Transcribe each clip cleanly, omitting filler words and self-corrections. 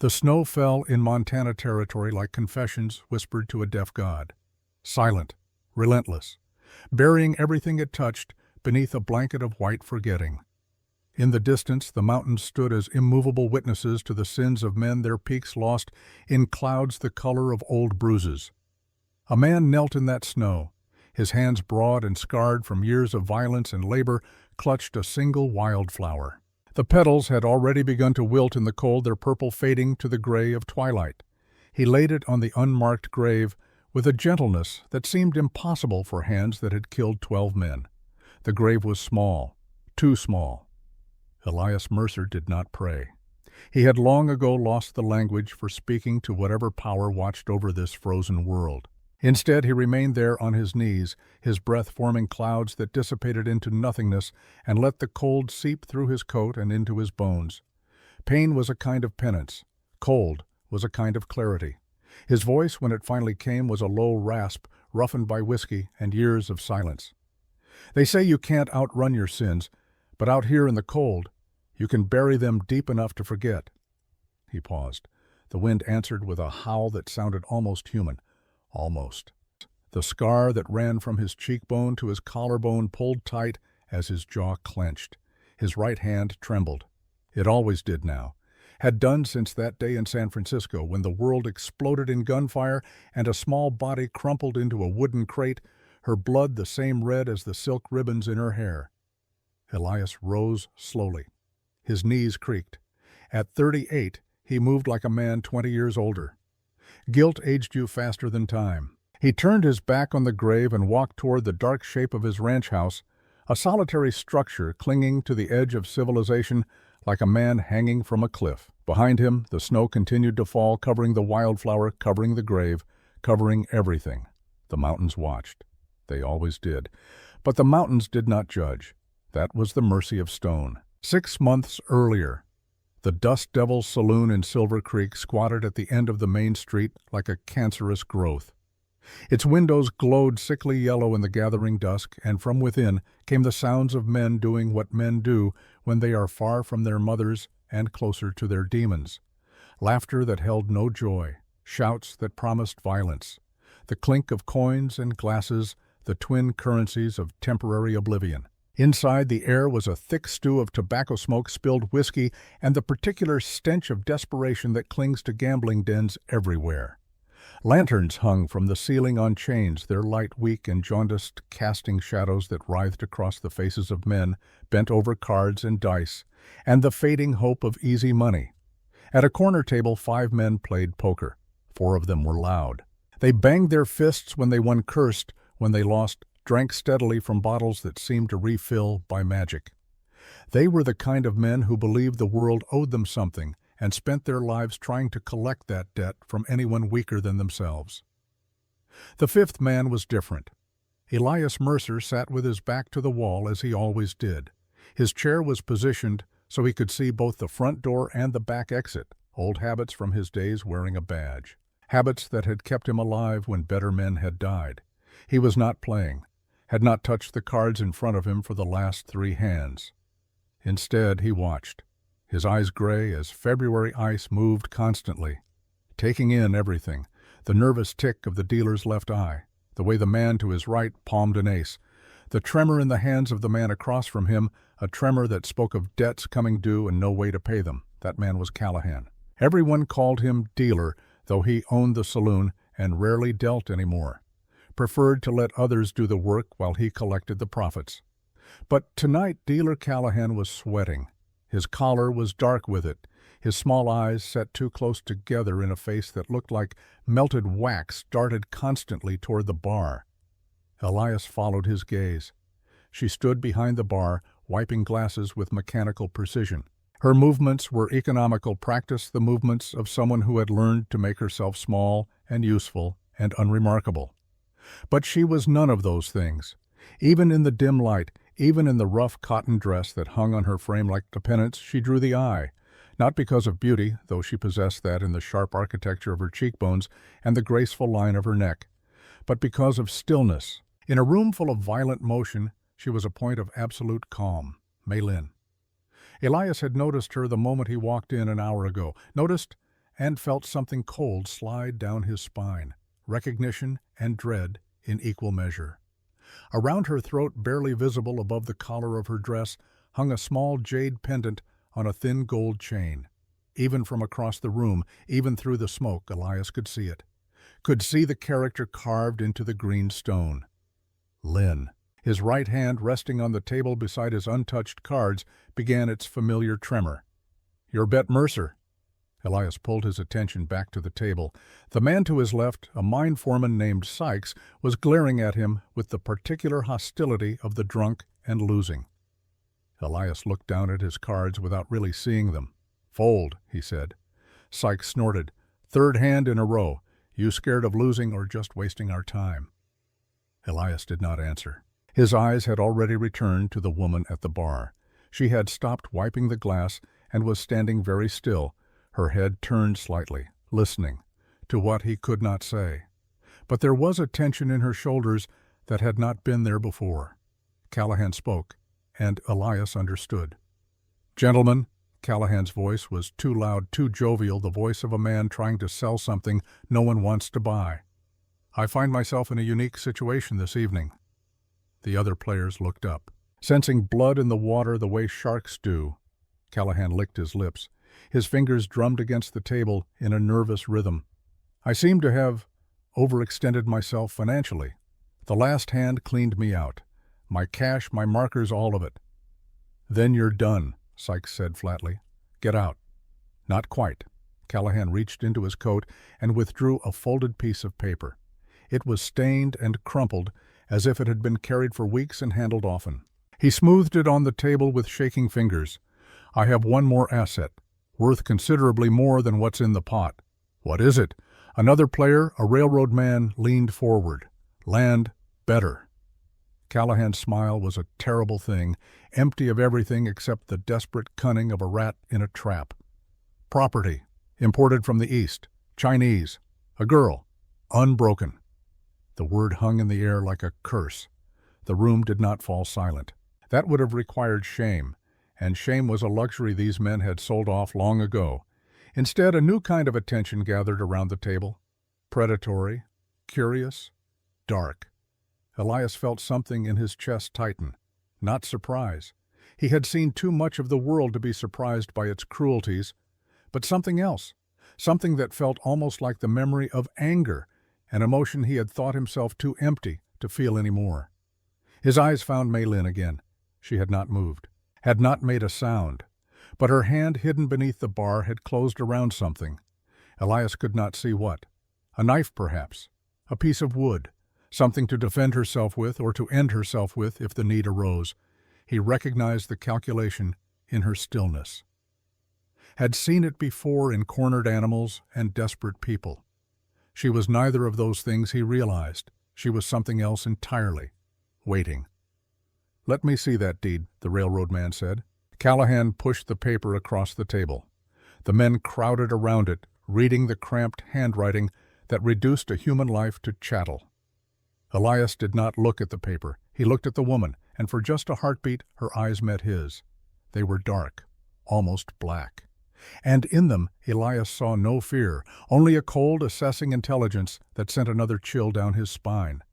The snow fell in Montana territory like confessions whispered to a deaf god. Silent, relentless, burying everything it touched beneath a blanket of white forgetting. In the distance, the mountains stood as immovable witnesses to the sins of men, their peaks lost in clouds the color of old bruises. A man knelt in that snow. His hands, broad and scarred from years of violence and labor, clutched a single wildflower. The petals had already begun to wilt in the cold, their purple fading to the gray of twilight. He laid it on the unmarked grave with a gentleness that seemed impossible for hands that had killed 12 men. The grave was small, too small. Elias Mercer did not pray. He had long ago lost the language for speaking to whatever power watched over this frozen world. Instead, he remained there on his knees, his breath forming clouds that dissipated into nothingness and let the cold seep through his coat and into his bones. Pain was a kind of penance. Cold was a kind of clarity. His voice, when it finally came, was a low rasp, roughened by whiskey and years of silence. They say you can't outrun your sins, but out here in the cold, you can bury them deep enough to forget. He paused. The wind answered with a howl that sounded almost human. Almost. The scar that ran from his cheekbone to his collarbone pulled tight as his jaw clenched. His right hand trembled. It always did now. Had done since that day in San Francisco when the world exploded in gunfire and a small body crumpled into a wooden crate, her blood the same red as the silk ribbons in her hair. Elias rose slowly. His knees creaked. At 38, he moved like a man 20 years older. Guilt aged you faster than time. He turned his back on the grave and walked toward the dark shape of his ranch house, a solitary structure clinging to the edge of civilization like a man hanging from a cliff. Behind him, the snow continued to fall, covering the wildflower, covering the grave, covering everything. The mountains watched. They always did. But the mountains did not judge. That was the mercy of stone. 6 months earlier, the Dust Devil's Saloon in Silver Creek squatted at the end of the main street like a cancerous growth. Its windows glowed sickly yellow in the gathering dusk, and from within came the sounds of men doing what men do when they are far from their mothers and closer to their demons. Laughter that held no joy, shouts that promised violence, the clink of coins and glasses, the twin currencies of temporary oblivion. Inside, the air was a thick stew of tobacco smoke, spilled whiskey, and the particular stench of desperation that clings to gambling dens everywhere. Lanterns hung from the ceiling on chains, their light weak and jaundiced, casting shadows that writhed across the faces of men bent over cards and dice, and the fading hope of easy money. At a corner table, 5 men played poker. 4 of them were loud. They banged their fists when they won, cursed when they lost, drank steadily from bottles that seemed to refill by magic. They were the kind of men who believed the world owed them something and spent their lives trying to collect that debt from anyone weaker than themselves. The 5th man was different. Elias Mercer sat with his back to the wall as he always did. His chair was positioned so he could see both the front door and the back exit, old habits from his days wearing a badge. Habits that had kept him alive when better men had died. He was not playing, had not touched the cards in front of him for the last 3 hands. Instead, he watched, his eyes gray as February ice moved constantly, taking in everything, the nervous tick of the dealer's left eye, the way the man to his right palmed an ace, the tremor in the hands of the man across from him, a tremor that spoke of debts coming due and no way to pay them. That man was Callahan. Everyone called him dealer, though he owned the saloon and rarely dealt anymore. Preferred to let others do the work while he collected the profits. But tonight Dealer Callahan was sweating. His collar was dark with it, his small eyes set too close together in a face that looked like melted wax darted constantly toward the bar. Elias followed his gaze. She stood behind the bar, wiping glasses with mechanical precision. Her movements were economical practice, the movements of someone who had learned to make herself small and useful and unremarkable. But she was none of those things. Even in the dim light, even in the rough cotton dress that hung on her frame like a penance, she drew the eye, not because of beauty, though she possessed that in the sharp architecture of her cheekbones and the graceful line of her neck, but because of stillness. In a room full of violent motion, she was a point of absolute calm. Maylin. Elias had noticed her the moment he walked in an hour ago, noticed and felt something cold slide down his spine, recognition and dread in equal measure. Around her throat, barely visible above the collar of her dress, hung a small jade pendant on a thin gold chain. Even from across the room, even through the smoke, Elias could see it. Could see the character carved into the green stone. Lynn. His right hand, resting on the table beside his untouched cards, began its familiar tremor. "You're Bet Mercer." Elias pulled his attention back to the table. The man to his left, a mine foreman named Sykes, was glaring at him with the particular hostility of the drunk and losing. Elias looked down at his cards without really seeing them. "Fold," he said. Sykes snorted. "Third hand in a row. You scared of losing or just wasting our time?" Elias did not answer. His eyes had already returned to the woman at the bar. She had stopped wiping the glass and was standing very still, her head turned slightly, listening to what he could not say. But there was a tension in her shoulders that had not been there before. Callahan spoke, and Elias understood. "Gentlemen," Callahan's voice was too loud, too jovial, the voice of a man trying to sell something no one wants to buy. "I find myself in a unique situation this evening." The other players looked up. Sensing blood in the water the way sharks do, Callahan licked his lips. His fingers drummed against the table in a nervous rhythm. "I seem to have overextended myself financially. The last hand cleaned me out. My cash, my markers, all of it." "Then you're done," Sykes said flatly. "Get out." "Not quite." Callahan reached into his coat and withdrew a folded piece of paper. It was stained and crumpled, as if it had been carried for weeks and handled often. He smoothed it on the table with shaking fingers. "I have one more asset, worth considerably more than what's in the pot." "What is it?" Another player, a railroad man, leaned forward. "Land better." Callahan's smile was a terrible thing, empty of everything except the desperate cunning of a rat in a trap. "Property, imported from the East, Chinese, a girl, unbroken." The word hung in the air like a curse. The room did not fall silent. That would have required shame, and shame was a luxury these men had sold off long ago. Instead, a new kind of attention gathered around the table. Predatory, curious, dark. Elias felt something in his chest tighten. Not surprise. He had seen too much of the world to be surprised by its cruelties, but something else, something that felt almost like the memory of anger, an emotion he had thought himself too empty to feel any more. His eyes found Mei Lin again. She had not moved, had not made a sound, but her hand hidden beneath the bar had closed around something. Elias could not see what. A knife, perhaps. A piece of wood. Something to defend herself with or to end herself with if the need arose. He recognized the calculation in her stillness. Had seen it before in cornered animals and desperate people. She was neither of those things, he realized. She was something else entirely. Waiting. "Let me see that deed," the railroad man said. Callahan pushed the paper across the table. The men crowded around it, reading the cramped handwriting that reduced a human life to chattel. Elias did not look at the paper. He looked at the woman, and for just a heartbeat her eyes met his. They were dark, almost black. And in them Elias saw no fear, only a cold, assessing intelligence that sent another chill down his spine.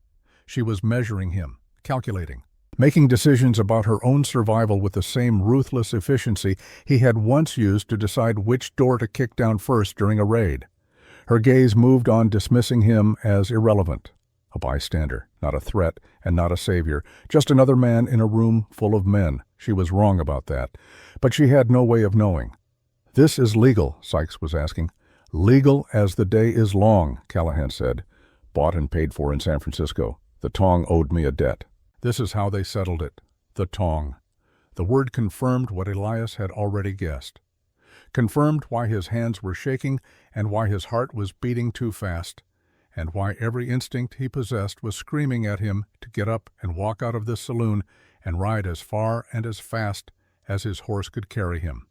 She was measuring him, calculating, making decisions about her own survival with the same ruthless efficiency he had once used to decide which door to kick down first during a raid. Her gaze moved on, dismissing him as irrelevant. A bystander, not a threat, and not a savior, just another man in a room full of men. She was wrong about that, but she had no way of knowing. "This is legal?" Sykes was asking. "Legal as the day is long," Callahan said. "Bought and paid for in San Francisco. The Tong owed me a debt." This is how they settled it. The Tong. The word confirmed what Elias had already guessed. Confirmed why his hands were shaking and why his heart was beating too fast, and why every instinct he possessed was screaming at him to get up and walk out of this saloon and ride as far and as fast as his horse could carry him.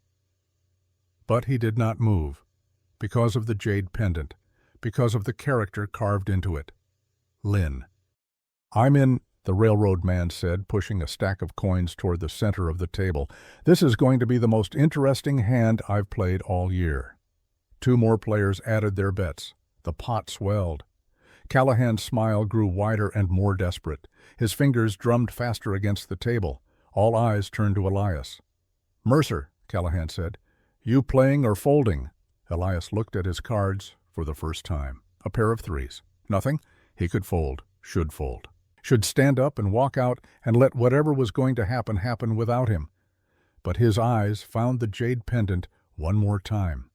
But he did not move, because of the jade pendant, because of the character carved into it. Lynn. "I'm in," the railroad man said, pushing a stack of coins toward the center of the table. "This is going to be the most interesting hand I've played all year." 2 more players added their bets. The pot swelled. Callahan's smile grew wider and more desperate. His fingers drummed faster against the table. All eyes turned to Elias. "Mercer," Callahan said, "you playing or folding?" Elias looked at his cards for the first time. A pair of 3s. Nothing. He could fold. Should fold. Should stand up and walk out and let whatever was going to happen without him. But his eyes found the jade pendant one more time,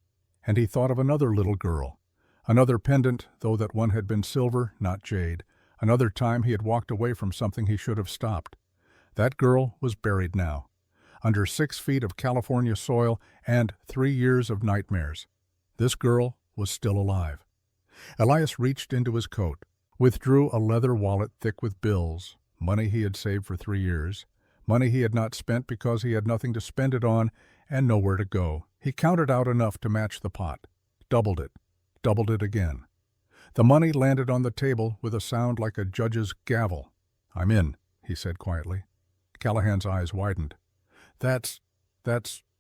and he thought of another little girl. Another pendant, though that one had been silver, not jade. Another time he had walked away from something he should have stopped. That girl was buried now, under 6 feet of California soil and 3 years of nightmares. This girl was still alive. Elias reached into his coat, withdrew a leather wallet thick with bills, money he had saved for 3 years, money he had not spent because he had nothing to spend it on and nowhere to go. He counted out enough to match the pot, doubled it again. The money landed on the table with a sound like a judge's gavel. "I'm in," he said quietly. Callahan's eyes widened. That's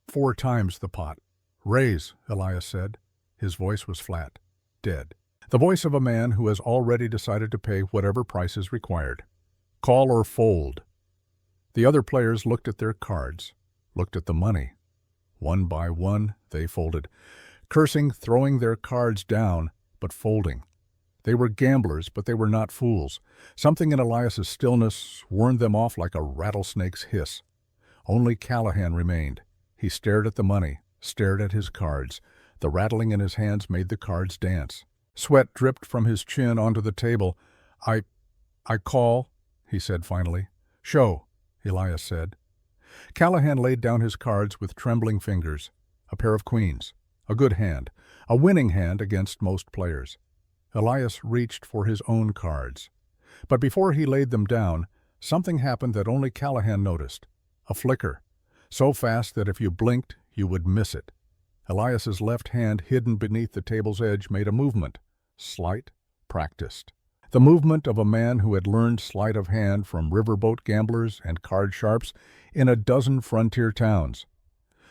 4 times the pot." "Raise," Elias said. His voice was flat, dead. The voice of a man who has already decided to pay whatever price is required. "Call or fold." The other players looked at their cards, looked at the money. One by one, they folded, cursing, throwing their cards down, but folding. They were gamblers, but they were not fools. Something in Elias's stillness warned them off like a rattlesnake's hiss. Only Callahan remained. He stared at the money, stared at his cards. The rattling in his hands made the cards dance. Sweat dripped from his chin onto the table. I call," he said finally. "Show," Elias said. Callahan laid down his cards with trembling fingers. A pair of queens. A good hand. A winning hand against most players. Elias reached for his own cards. But before he laid them down, something happened that only Callahan noticed. A flicker. So fast that if you blinked, you would miss it. Elias's left hand, hidden beneath the table's edge, made a movement. Sleight, practiced. The movement of a man who had learned sleight of hand from riverboat gamblers and card sharps in a dozen frontier towns.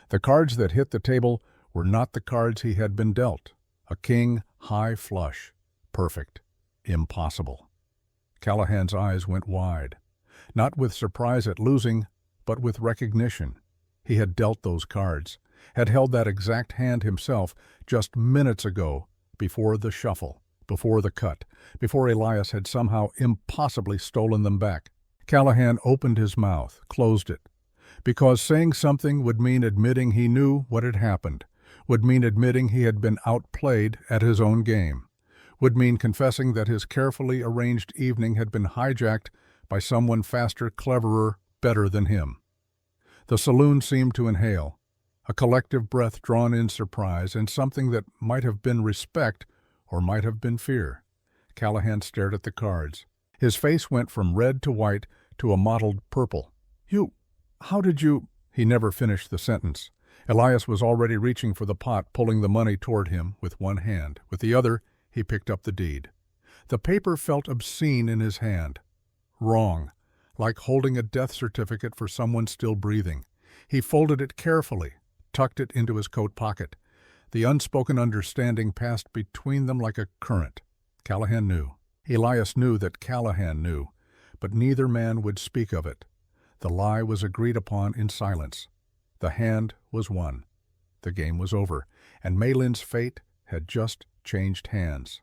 The cards that hit the table were not the cards he had been dealt. A king, high flush. Perfect. Impossible. Callahan's eyes went wide, not with surprise at losing, but with recognition. He had dealt those cards, had held that exact hand himself just minutes ago, before the shuffle, before the cut, before Elias had somehow impossibly stolen them back. Callahan opened his mouth, closed it, because saying something would mean admitting he knew what had happened, would mean admitting he had been outplayed at his own game, would mean confessing that his carefully arranged evening had been hijacked by someone faster, cleverer, better than him. The saloon seemed to inhale, a collective breath drawn in surprise, and something that might have been respect or might have been fear. Callahan stared at the cards. His face went from red to white to a mottled purple. How did you—" He never finished the sentence. Elias was already reaching for the pot, pulling the money toward him with one hand. With the other, he picked up the deed. The paper felt obscene in his hand. Wrong, like holding a death certificate for someone still breathing. He folded it carefully, tucked it into his coat pocket. The unspoken understanding passed between them like a current. Callahan knew. Elias knew that Callahan knew, but neither man would speak of it. The lie was agreed upon in silence. The hand was won. The game was over, and Maylin's fate had just changed hands.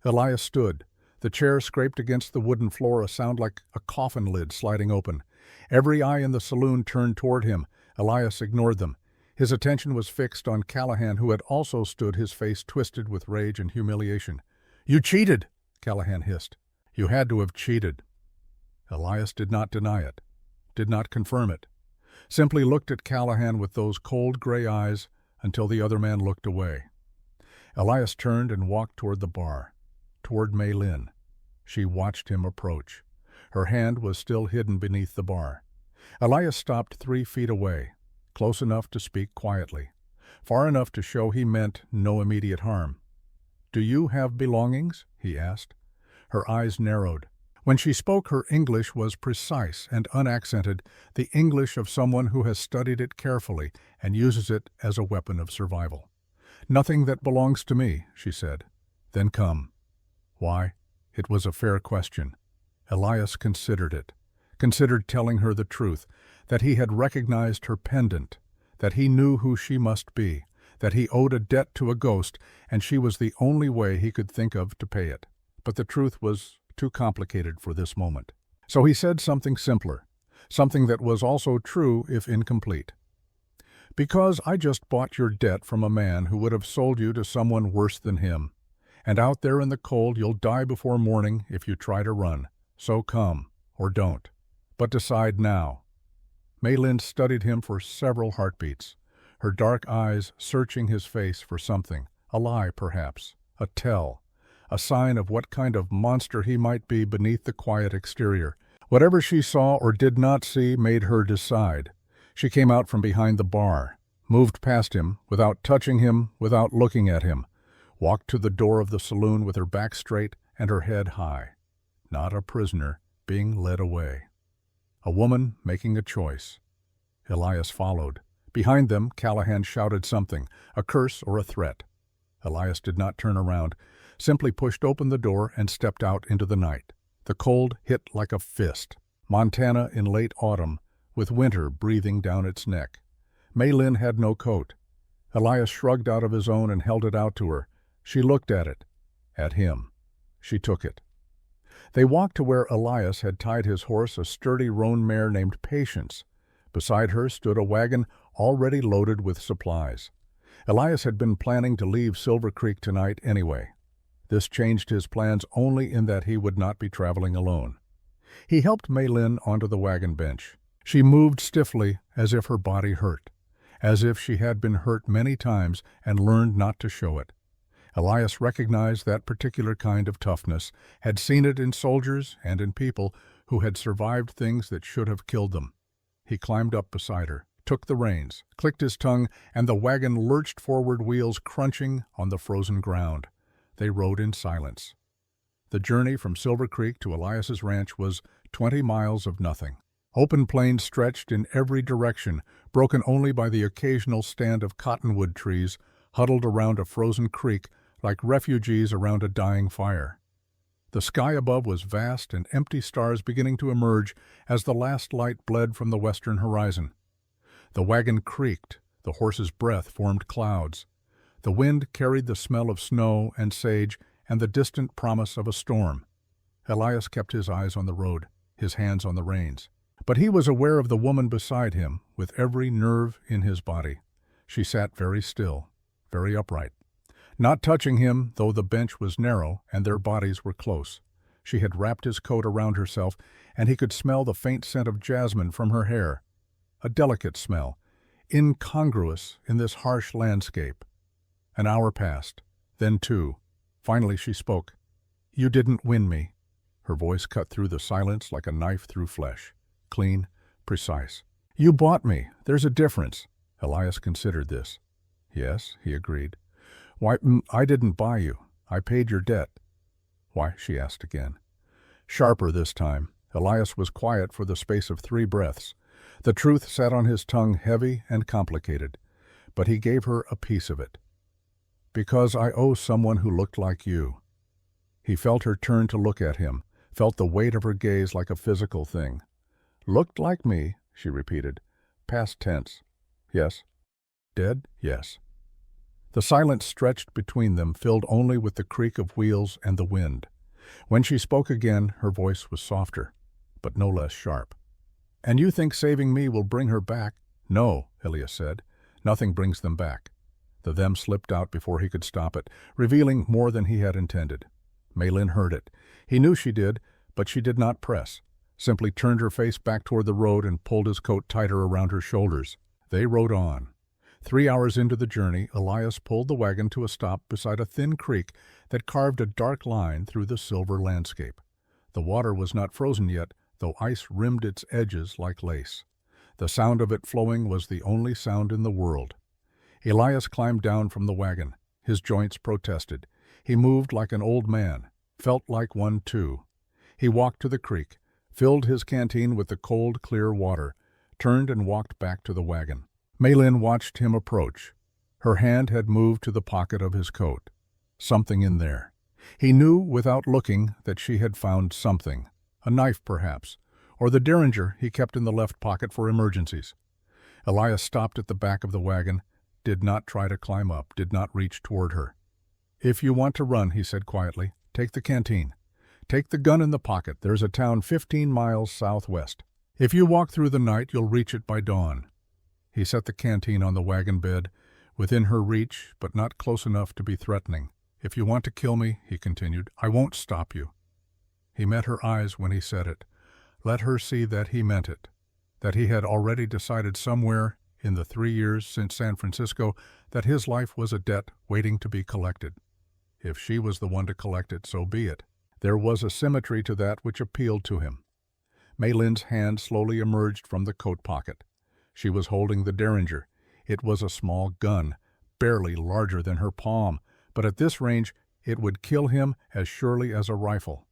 Elias stood. The chair scraped against the wooden floor, a sound like a coffin lid sliding open. Every eye in the saloon turned toward him. Elias ignored them. His attention was fixed on Callahan, who had also stood, his face twisted with rage and humiliation. "You cheated!" Callahan hissed. "You had to have cheated." Elias did not deny it, did not confirm it, simply looked at Callahan with those cold gray eyes until the other man looked away. Elias turned and walked toward the bar, toward Maylin. She watched him approach. Her hand was still hidden beneath the bar. Elias stopped 3 feet away, close enough to speak quietly, far enough to show he meant no immediate harm. "Do you have belongings?" he asked. Her eyes narrowed. When she spoke, her English was precise and unaccented, the English of someone who has studied it carefully and uses it as a weapon of survival. "Nothing that belongs to me," she said. "Then come." Why? It was a fair question. Elias considered it, considered telling her the truth, that he had recognized her pendant, that he knew who she must be, that he owed a debt to a ghost, and she was the only way he could think of to pay it. But the truth was too complicated for this moment. So he said something simpler, something that was also true if incomplete. "Because I just bought your debt from a man who would have sold you to someone worse than him. And out there in the cold you'll die before morning if you try to run. So come, or don't. But decide now." Maylin studied him for several heartbeats, her dark eyes searching his face for something, a lie perhaps, a tell, a sign of what kind of monster he might be beneath the quiet exterior. Whatever she saw or did not see made her decide. She came out from behind the bar, moved past him, without touching him, without looking at him, walked to the door of the saloon with her back straight and her head high. Not a prisoner being led away. A woman making a choice. Elias followed. Behind them, Callahan shouted something, a curse or a threat. Elias did not turn around, simply pushed open the door and stepped out into the night. The cold hit like a fist. Montana in late autumn, with winter breathing down its neck. Maylin had no coat. Elias shrugged out of his own and held it out to her. She looked at it. At him. She took it. They walked to where Elias had tied his horse, a sturdy roan mare named Patience. Beside her stood a wagon already loaded with supplies. Elias had been planning to leave Silver Creek tonight anyway. This changed his plans only in that he would not be traveling alone. He helped Maylin onto the wagon bench. She moved stiffly as if her body hurt, as if she had been hurt many times and learned not to show it. Elias recognized that particular kind of toughness, had seen it in soldiers and in people who had survived things that should have killed them. He climbed up beside her, took the reins, clicked his tongue, and the wagon lurched forward, wheels crunching on the frozen ground. They rode in silence. The journey from Silver Creek to Elias's ranch was 20 miles of nothing. Open plains stretched in every direction, broken only by the occasional stand of cottonwood trees huddled around a frozen creek like refugees around a dying fire. The sky above was vast and empty, stars beginning to emerge as the last light bled from the western horizon. The wagon creaked, the horse's breath formed clouds. The wind carried the smell of snow and sage and the distant promise of a storm. Elias kept his eyes on the road, his hands on the reins. But he was aware of the woman beside him, with every nerve in his body. She sat very still, very upright. Not touching him, though the bench was narrow and their bodies were close. She had wrapped his coat around herself, and he could smell the faint scent of jasmine from her hair. A delicate smell, incongruous in this harsh landscape. An hour passed, then 2. Finally she spoke. "You didn't win me." Her voice cut through the silence like a knife through flesh. Clean, precise. "You bought me. There's a difference." Elias considered this. "Yes," he agreed. "Why, I didn't buy you. I paid your debt." "Why?" she asked again. Sharper this time. Elias was quiet for the space of 3 breaths. The truth sat on his tongue heavy and complicated, but he gave her a piece of it. "Because I owe someone who looked like you." He felt her turn to look at him, felt the weight of her gaze like a physical thing. "Looked like me," she repeated. Past tense. "Yes." "Dead?" "Yes." The silence stretched between them, filled only with the creak of wheels and the wind. When she spoke again, her voice was softer, but no less sharp. "And you think saving me will bring her back?" "No," Elias said. "Nothing brings them back." The them slipped out before he could stop it, revealing more than he had intended. Maylin heard it. He knew she did, but she did not press, simply turned her face back toward the road and pulled his coat tighter around her shoulders. They rode on. 3 hours into the journey, Elias pulled the wagon to a stop beside a thin creek that carved a dark line through the silver landscape. The water was not frozen yet, though ice rimmed its edges like lace. The sound of it flowing was the only sound in the world. Elias climbed down from the wagon. His joints protested. He moved like an old man, felt like one too. He walked to the creek, filled his canteen with the cold, clear water, turned and walked back to the wagon. Maylin watched him approach. Her hand had moved to the pocket of his coat. Something in there. He knew without looking that she had found something. A knife, perhaps, or the derringer he kept in the left pocket for emergencies. Elias stopped at the back of the wagon, did not try to climb up, did not reach toward her. "If you want to run," he said quietly, "take the canteen. Take the gun in the pocket. There's a town 15 miles southwest. If you walk through the night, you'll reach it by dawn." He set the canteen on the wagon bed, within her reach, but not close enough to be threatening. "If you want to kill me," he continued, "I won't stop you." He met her eyes when he said it. Let her see that he meant it, that he had already decided somewhere in the 3 years since San Francisco that his life was a debt waiting to be collected. If she was the one to collect it, so be it. There was a symmetry to that which appealed to him. Mei Lin's hand slowly emerged from the coat pocket. She was holding the derringer. It was a small gun, barely larger than her palm, but at this range it would kill him as surely as a rifle.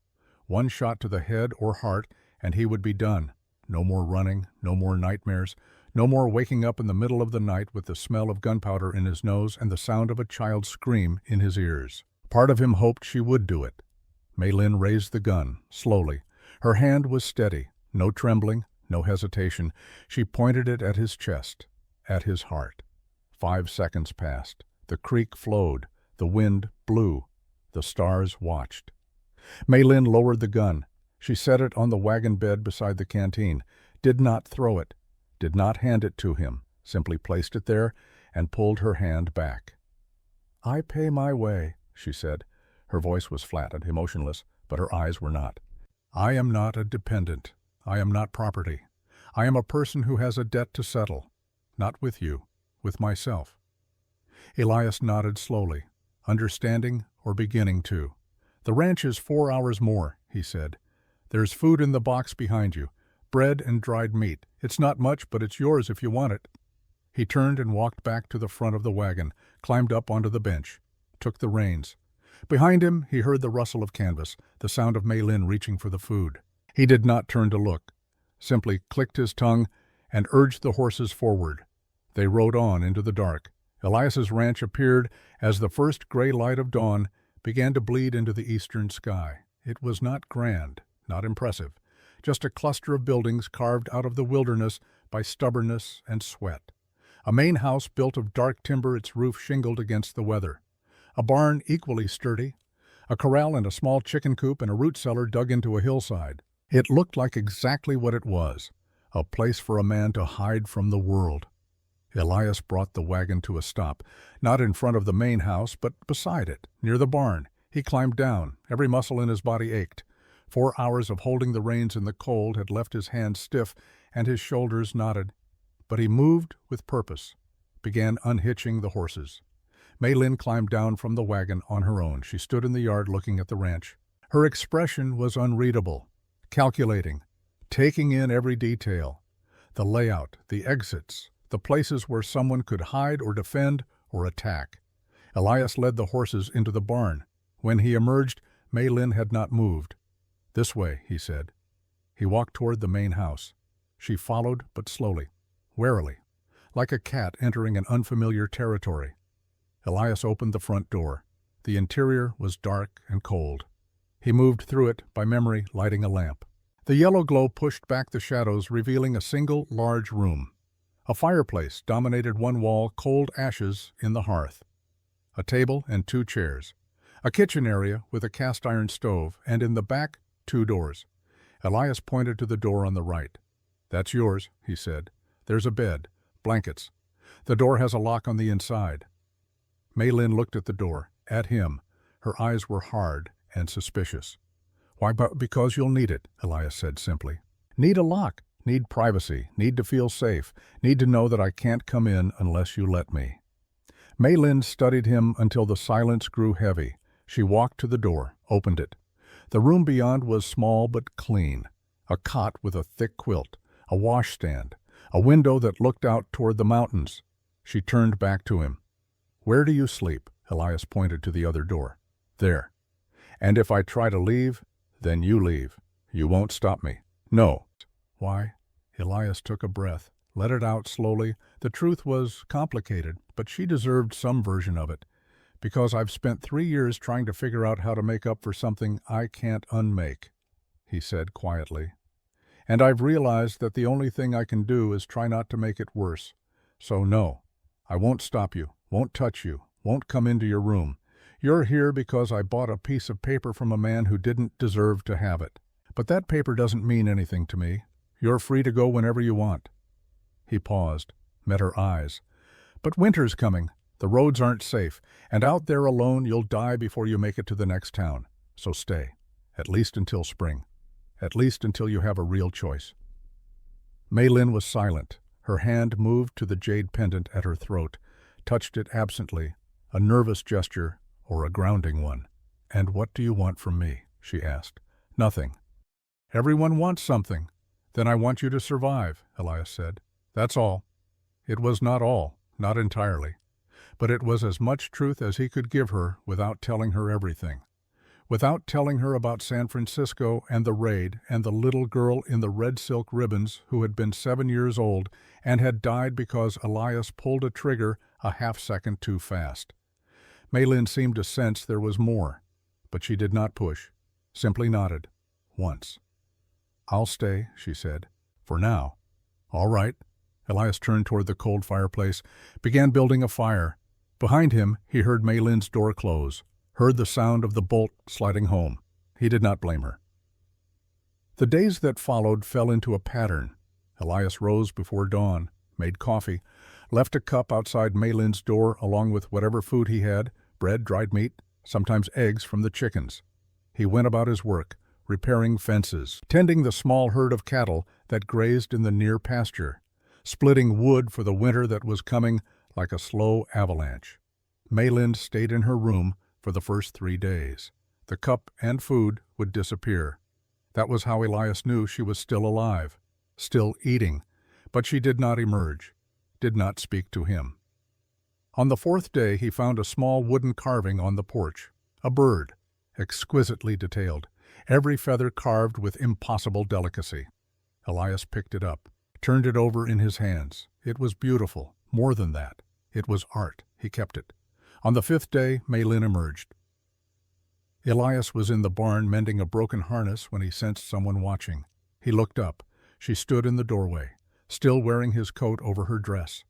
One shot to the head or heart, and he would be done. No more running, no more nightmares, no more waking up in the middle of the night with the smell of gunpowder in his nose and the sound of a child's scream in his ears. Part of him hoped she would do it. Mei Lin raised the gun, slowly. Her hand was steady, no trembling, no hesitation. She pointed it at his chest, at his heart. 5 seconds passed. The creek flowed. The wind blew. The stars watched. Mei Lin lowered the gun. She set it on the wagon bed beside the canteen, did not throw it, did not hand it to him, simply placed it there and pulled her hand back. "I pay my way," she said. Her voice was flat and emotionless, but her eyes were not. "I am not a dependent. I am not property. I am a person who has a debt to settle. Not with you, with myself." Elias nodded slowly, understanding or beginning to. "The ranch is 4 hours more," he said. "There's food in the box behind you, bread and dried meat. It's not much, but it's yours if you want it." He turned and walked back to the front of the wagon, climbed up onto the bench, took the reins. Behind him, he heard the rustle of canvas, the sound of Mei Lin reaching for the food. He did not turn to look, simply clicked his tongue and urged the horses forward. They rode on into the dark. Elias's ranch appeared as the first gray light of dawn began to bleed into the eastern sky. It was not grand, not impressive, just a cluster of buildings carved out of the wilderness by stubbornness and sweat. A main house built of dark timber, its roof shingled against the weather. A barn equally sturdy. A corral and a small chicken coop and a root cellar dug into a hillside. It looked like exactly what it was, a place for a man to hide from the world. Elias brought the wagon to a stop, not in front of the main house, but beside it, near the barn. He climbed down. Every muscle in his body ached. 4 hours of holding the reins in the cold had left his hands stiff and his shoulders knotted. But he moved with purpose, began unhitching the horses. Mei Lin climbed down from the wagon on her own. She stood in the yard looking at the ranch. Her expression was unreadable, calculating, taking in every detail. The layout, the exits, the places where someone could hide or defend or attack. Elias led the horses into the barn. When he emerged, Mei Lin had not moved. "This way," he said. He walked toward the main house. She followed, but slowly, warily, like a cat entering an unfamiliar territory. Elias opened the front door. The interior was dark and cold. He moved through it, by memory lighting a lamp. The yellow glow pushed back the shadows, revealing a single large room. A fireplace dominated one wall, cold ashes in the hearth. A table and 2 chairs. A kitchen area with a cast-iron stove, and in the back, 2 doors. Elias pointed to the door on the right. "That's yours," he said. "There's a bed, blankets. The door has a lock on the inside." Mei Lin looked at the door, at him. Her eyes were hard and suspicious. "Why, because you'll need it," Elias said simply. "Need a lock, need privacy, need to feel safe, need to know that I can't come in unless you let me." Mei Lin studied him until the silence grew heavy. She walked to the door, opened it. The room beyond was small but clean. A cot with a thick quilt, a washstand, a window that looked out toward the mountains. She turned back to him. "Where do you sleep?" Elias pointed to the other door. "There. And if I try to leave, then you leave. You won't stop me." "No." "Why?" Elias took a breath, let it out slowly. The truth was complicated, but she deserved some version of it, because I've spent 3 years trying to figure out how to make up for something I can't unmake, he said quietly. And I've realized that the only thing I can do is try not to make it worse. So no, I won't stop you, won't touch you, won't come into your room. You're here because I bought a piece of paper from a man who didn't deserve to have it. But that paper doesn't mean anything to me. You're free to go whenever you want. He paused, met her eyes. But winter's coming. The roads aren't safe, and out there alone you'll die before you make it to the next town. So stay, at least until spring. At least until you have a real choice. Maylin was silent. Her hand moved to the jade pendant at her throat, touched it absently, a nervous gesture or a grounding one. And what do you want from me? She asked. Nothing. Everyone wants something. Then I want you to survive, Elias said. That's all. It was not all, not entirely. But it was as much truth as he could give her without telling her everything. Without telling her about San Francisco and the raid and the little girl in the red silk ribbons who had been 7 years old and had died because Elias pulled a trigger a half-second too fast. Maylin seemed to sense there was more, but she did not push, simply nodded, once. I'll stay, she said, for now. All right. Elias turned toward the cold fireplace, began building a fire. Behind him, he heard Maylin's door close, heard the sound of the bolt sliding home. He did not blame her. The days that followed fell into a pattern. Elias rose before dawn, made coffee, left a cup outside Maylin's door along with whatever food he had, bread, dried meat, sometimes eggs from the chickens. He went about his work, repairing fences, tending the small herd of cattle that grazed in the near pasture, splitting wood for the winter that was coming like a slow avalanche. Maylin stayed in her room for the first 3 days. The cup and food would disappear. That was how Elias knew she was still alive, still eating, but she did not emerge, did not speak to him. On the 4th day he found a small wooden carving on the porch, a bird, exquisitely detailed, every feather carved with impossible delicacy. Elias picked it up, turned it over in his hands. It was beautiful, more than that. It was art. He kept it. On the 5th day, Maylin emerged. Elias was in the barn mending a broken harness when he sensed someone watching. He looked up. She stood in the doorway, still wearing his coat over her dress.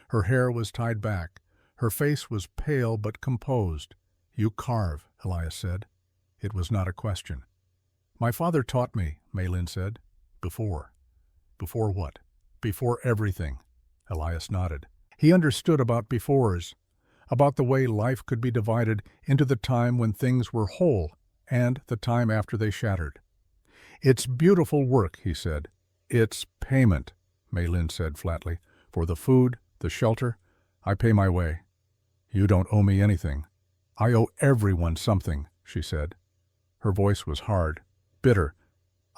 Her hair was tied back. Her face was pale but composed. You carve, Elias said. It was not a question. My father taught me, Maylin said. Before. Before what? Before everything. Elias nodded. He understood about befores, about the way life could be divided into the time when things were whole and the time after they shattered. It's beautiful work, he said. It's payment, Maylin said flatly. For the food, the shelter, I pay my way. You don't owe me anything. I owe everyone something, she said. Her voice was hard, bitter.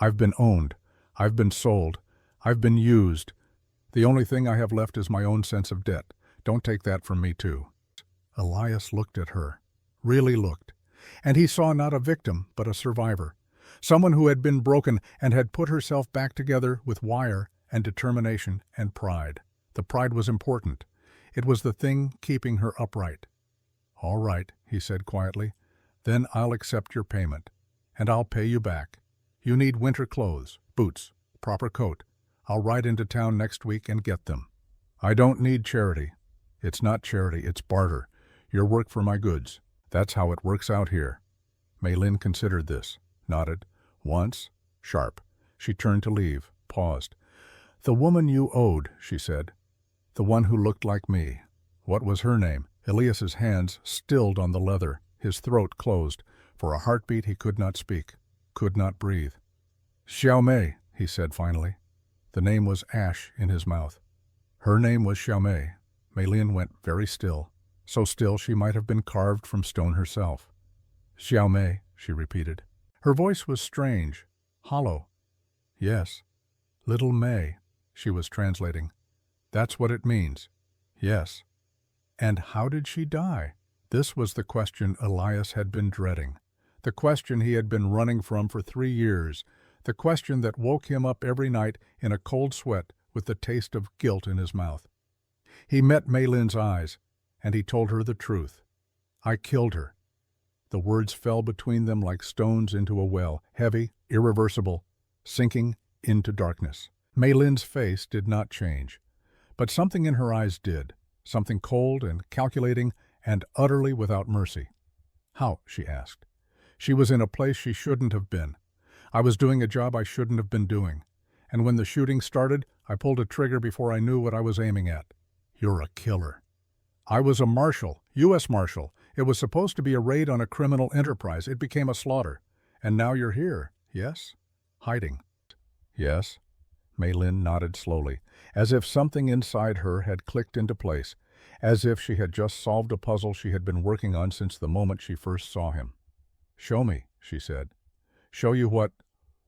I've been owned. I've been sold. I've been used. The only thing I have left is my own sense of debt. Don't take that from me, too. Elias looked at her, really looked, and he saw not a victim, but a survivor, someone who had been broken and had put herself back together with wire and determination and pride. The pride was important. It was the thing keeping her upright. All right, he said quietly, then I'll accept your payment, and I'll pay you back. You need winter clothes, boots, proper coat. I'll ride into town next week and get them. I don't need charity. It's not charity, it's barter. Your work for my goods. That's how it works out here. Maylin considered this, nodded. Once, sharp. She turned to leave, paused. The woman you owed, she said. The one who looked like me. What was her name? Elias's hands stilled on the leather, his throat closed. For a heartbeat he could not speak, could not breathe. Xiaomei, he said finally. The name was ash in his mouth. Her name was Xiaomei. Maylin went very still, so still she might have been carved from stone herself. Xiaomei, she repeated. Her voice was strange, hollow. Yes, little May, she was translating. That's what it means. Yes. And how did she die? This was the question Elias had been dreading, the question he had been running from for 3 years, the question that woke him up every night in a cold sweat with the taste of guilt in his mouth. He met Mei Lin's eyes, and he told her the truth. "I killed her." The words fell between them like stones into a well, heavy, irreversible, sinking into darkness. Mei Lin's face did not change, but something in her eyes did, something cold and calculating and utterly without mercy. "How?" she asked. "She was in a place she shouldn't have been. I was doing a job I shouldn't have been doing. And when the shooting started, I pulled a trigger before I knew what I was aiming at. You're a killer." "I was a marshal, U.S. Marshal. It was supposed to be a raid on a criminal enterprise. It became a slaughter. And now you're here, yes? Hiding." "Yes." Mei Lin nodded slowly, as if something inside her had clicked into place, as if she had just solved a puzzle she had been working on since the moment she first saw him. "Show me," she said. "Show you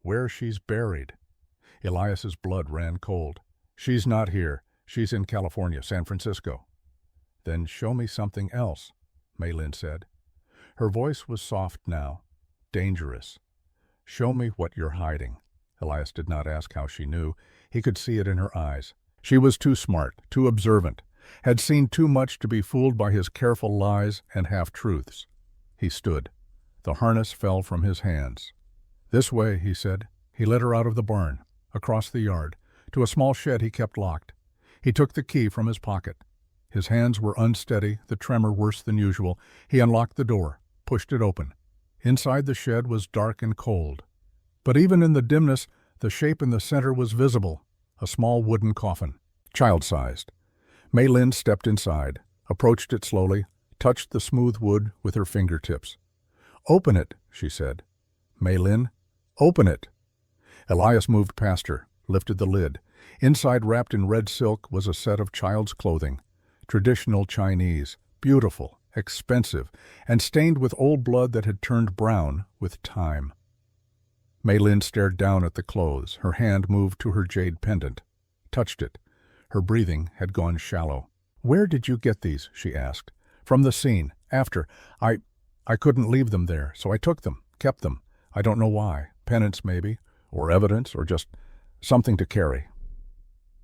where she's buried." Elias's blood ran cold. "She's not here. She's in California, San Francisco." "Then show me something else," Mei Lin said. Her voice was soft now, dangerous. "Show me what you're hiding." Elias did not ask how she knew. He could see it in her eyes. She was too smart, too observant, had seen too much to be fooled by his careful lies and half-truths. He stood. The harness fell from his hands. "This way," he said. He led her out of the barn, across the yard, to a small shed he kept locked. He took the key from his pocket. His hands were unsteady, the tremor worse than usual. He unlocked the door, pushed it open. Inside the shed was dark and cold. But even in the dimness, the shape in the center was visible, a small wooden coffin, child-sized. Mei Lin stepped inside, approached it slowly, touched the smooth wood with her fingertips. "Open it," she said. "Mei Lin, open it." Elias moved past her, lifted the lid. Inside, wrapped in red silk, was a set of child's clothing, traditional Chinese, beautiful, expensive, and stained with old blood that had turned brown with time. Mei Lin stared down at the clothes. Her hand moved to her jade pendant, touched it. Her breathing had gone shallow. "Where did you get these?" she asked. "From the scene. After. I couldn't leave them there, so I took them, kept them. I don't know why. Penance, maybe, or evidence, or just something to carry."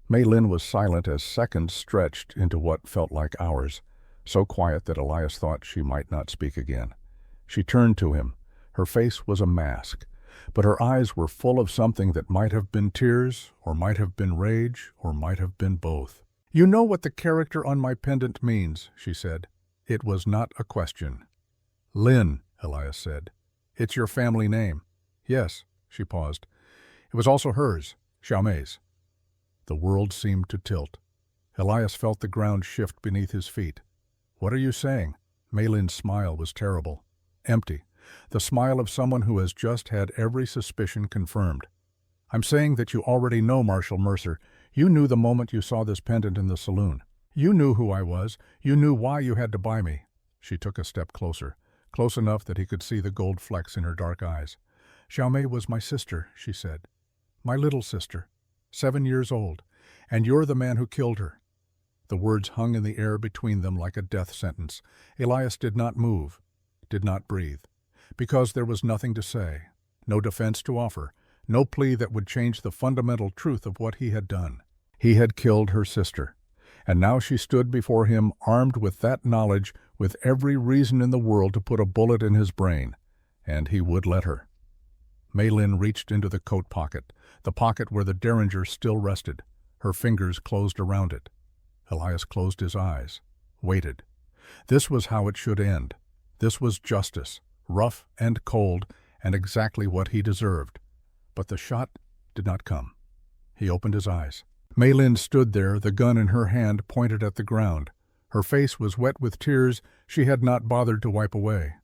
Mei Lin was silent as seconds stretched into what felt like hours, so quiet that Elias thought she might not speak again. She turned to him. Her face was a mask, but her eyes were full of something that might have been tears, or might have been rage, or might have been both. "You know what the character on my pendant means," she said. It was not a question. "Lin," Elias said. "It's your family name." "Yes," she paused. "It was also hers, Xiaomei's." The world seemed to tilt. Elias felt the ground shift beneath his feet. "What are you saying?" Mei Lin's smile was terrible, empty, the smile of someone who has just had every suspicion confirmed. "I'm saying that you already know Marshal Mercer. You knew the moment you saw this pendant in the saloon. You knew who I was. You knew why you had to buy me." She took a step closer, close enough that he could see the gold flecks in her dark eyes. "Xiaomei was my sister," she said. "My little sister. 7 years old, and you're the man who killed her." The words hung in the air between them like a death sentence. Elias did not move, did not breathe, because there was nothing to say, no defense to offer, no plea that would change the fundamental truth of what he had done. He had killed her sister, and now she stood before him armed with that knowledge, with every reason in the world to put a bullet in his brain, and he would let her. Mei Lin reached into the coat pocket, the pocket where the derringer still rested. Her fingers closed around it. Elias closed his eyes, waited. This was how it should end. This was justice, rough and cold, and exactly what he deserved. But the shot did not come. He opened his eyes. Mei Lin stood there, the gun in her hand pointed at the ground. Her face was wet with tears she had not bothered to wipe away.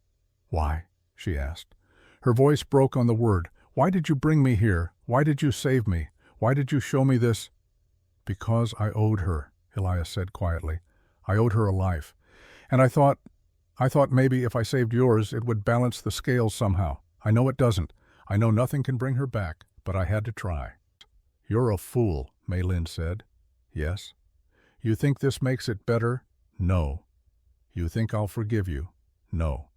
"Why?" she asked. Her voice broke on the word. "Why did you bring me here? Why did you save me? Why did you show me this?" "Because I owed her," Elias said quietly. "I owed her a life. And I thought maybe if I saved yours, it would balance the scales somehow. I know it doesn't. I know nothing can bring her back, but I had to try." "You're a fool," Mei Lin said. "Yes." "You think this makes it better?" "No." "You think I'll forgive you?" "No."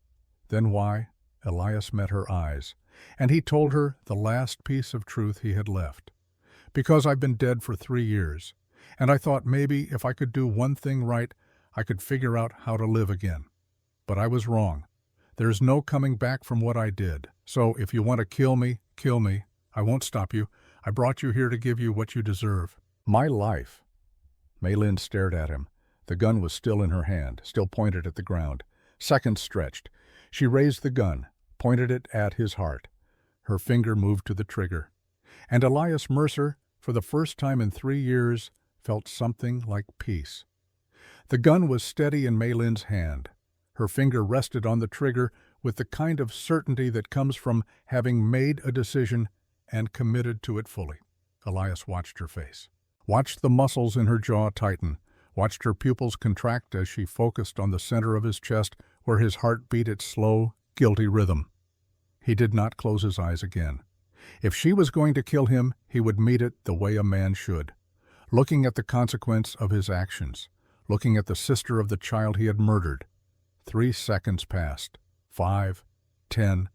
"Then why?" Elias met her eyes, and he told her the last piece of truth he had left. Because I've been dead for 3 years, and I thought maybe if I could do one thing right, I could figure out how to live again. But I was wrong. There's no coming back from what I did. So if you want to kill me, kill me. I won't stop you. I brought you here to give you what you deserve. My life. Mei Lin stared at him. The gun was still in her hand, still pointed at the ground. Seconds stretched. She raised the gun, pointed it at his heart. Her finger moved to the trigger. And Elias Mercer, for the first time in 3 years, felt something like peace. The gun was steady in Mei Lin's hand. Her finger rested on the trigger with the kind of certainty that comes from having made a decision and committed to it fully. Elias watched her face, watched the muscles in her jaw tighten, watched her pupils contract as she focused on the center of his chest where his heart beat its slow, guilty rhythm. He did not close his eyes again. If she was going to kill him, he would meet it the way a man should, looking at the consequence of his actions, looking at the sister of the child he had murdered. 3 seconds passed. 5, 10.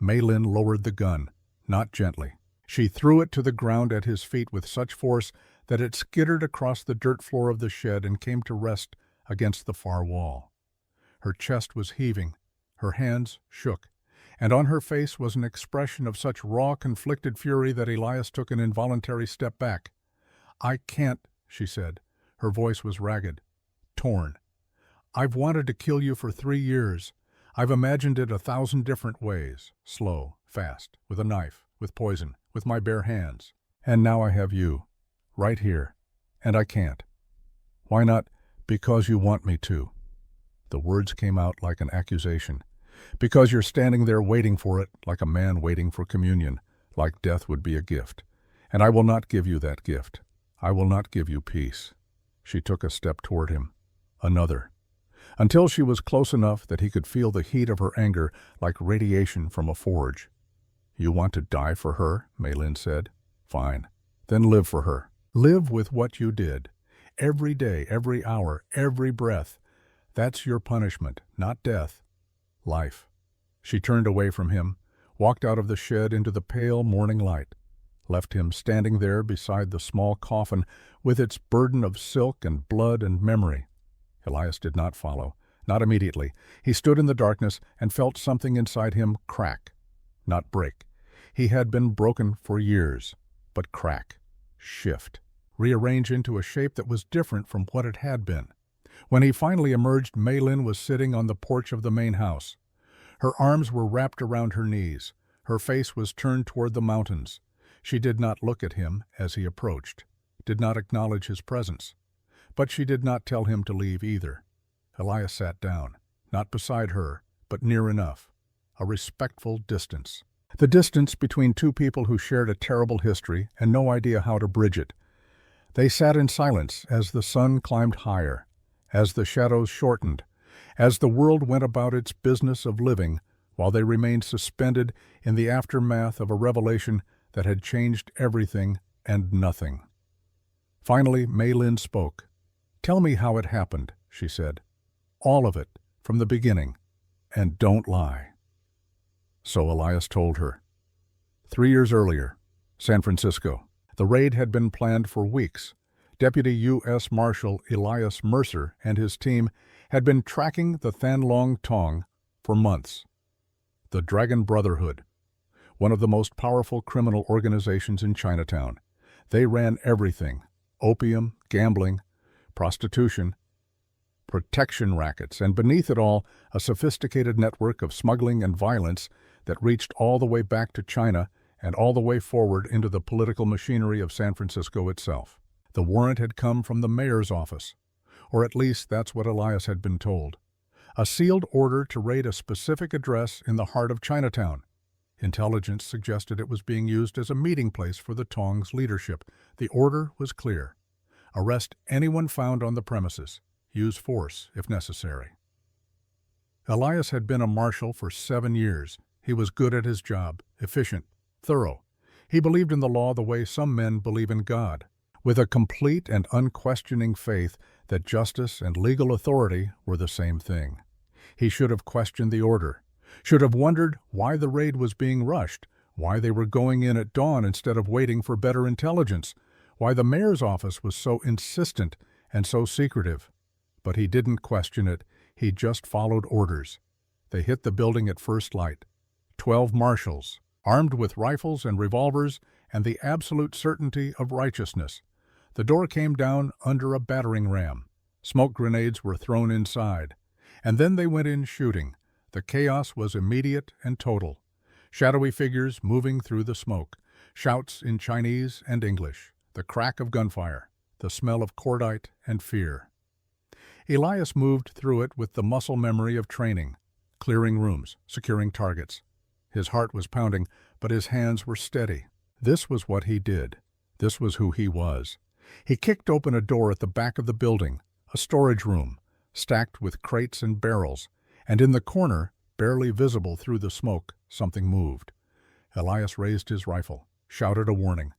Mei Lin lowered the gun, not gently. She threw it to the ground at his feet with such force that it skittered across the dirt floor of the shed and came to rest against the far wall. Her chest was heaving, her hands shook, and on her face was an expression of such raw, conflicted fury that Elias took an involuntary step back. "I can't," she said. Her voice was ragged, torn. "I've wanted to kill you for 3 years. I've imagined it 1,000 different ways, slow, fast, with a knife, with poison, with my bare hands. And now I have you, right here, and I can't. Why not? Because you want me to." The words came out like an accusation. "Because you're standing there waiting for it, like a man waiting for communion, like death would be a gift. And I will not give you that gift. I will not give you peace." She took a step toward him. Another. Until she was close enough that he could feel the heat of her anger like radiation from a forge. "You want to die for her?" Mei Lin said. "Fine. Then live for her. Live with what you did. Every day, every hour, every breath. That's your punishment, not death. Life." She turned away from him, walked out of the shed into the pale morning light, left him standing there beside the small coffin with its burden of silk and blood and memory. Elias did not follow, not immediately. He stood in the darkness and felt something inside him crack, not break. He had been broken for years, but crack, shift, rearrange into a shape that was different from what it had been. When he finally emerged, Mei Lin was sitting on the porch of the main house. Her arms were wrapped around her knees. Her face was turned toward the mountains. She did not look at him as he approached, did not acknowledge his presence. But she did not tell him to leave either. Elias sat down, not beside her, but near enough, a respectful distance. The distance between two people who shared a terrible history and no idea how to bridge it. They sat in silence as the sun climbed higher, as the shadows shortened, as the world went about its business of living, while they remained suspended in the aftermath of a revelation that had changed everything and nothing. Finally, Mei Lin spoke. "Tell me how it happened," she said. "All of it, from the beginning, and don't lie." So Elias told her. 3 years earlier, San Francisco. The raid had been planned for weeks. Deputy U.S. Marshal Elias Mercer and his team had been tracking the Than Long Tong for months. The Dragon Brotherhood, one of the most powerful criminal organizations in Chinatown. They ran everything: opium, gambling, prostitution, protection rackets, and beneath it all, a sophisticated network of smuggling and violence that reached all the way back to China and all the way forward into the political machinery of San Francisco itself. The warrant had come from the mayor's office, or at least that's what Elias had been told. A sealed order to raid a specific address in the heart of Chinatown. Intelligence suggested it was being used as a meeting place for the Tong's leadership. The order was clear. Arrest anyone found on the premises. Use force if necessary. Elias had been a marshal for 7 years. He was good at his job, efficient, thorough. He believed in the law the way some men believe in God, with a complete and unquestioning faith that justice and legal authority were the same thing. He should have questioned the order, should have wondered why the raid was being rushed, why they were going in at dawn instead of waiting for better intelligence, why the mayor's office was so insistent and so secretive. But he didn't question it, he just followed orders. They hit the building at first light. 12 marshals, armed with rifles and revolvers and the absolute certainty of righteousness. The door came down under a battering ram. Smoke grenades were thrown inside. And then they went in shooting. The chaos was immediate and total. Shadowy figures moving through the smoke. Shouts in Chinese and English. The crack of gunfire. The smell of cordite and fear. Elias moved through it with the muscle memory of training. Clearing rooms, securing targets. His heart was pounding, but his hands were steady. This was what he did. This was who he was. He kicked open a door at the back of the building, a storage room, stacked with crates and barrels, and in the corner, barely visible through the smoke, something moved. Elias raised his rifle, shouted a warning.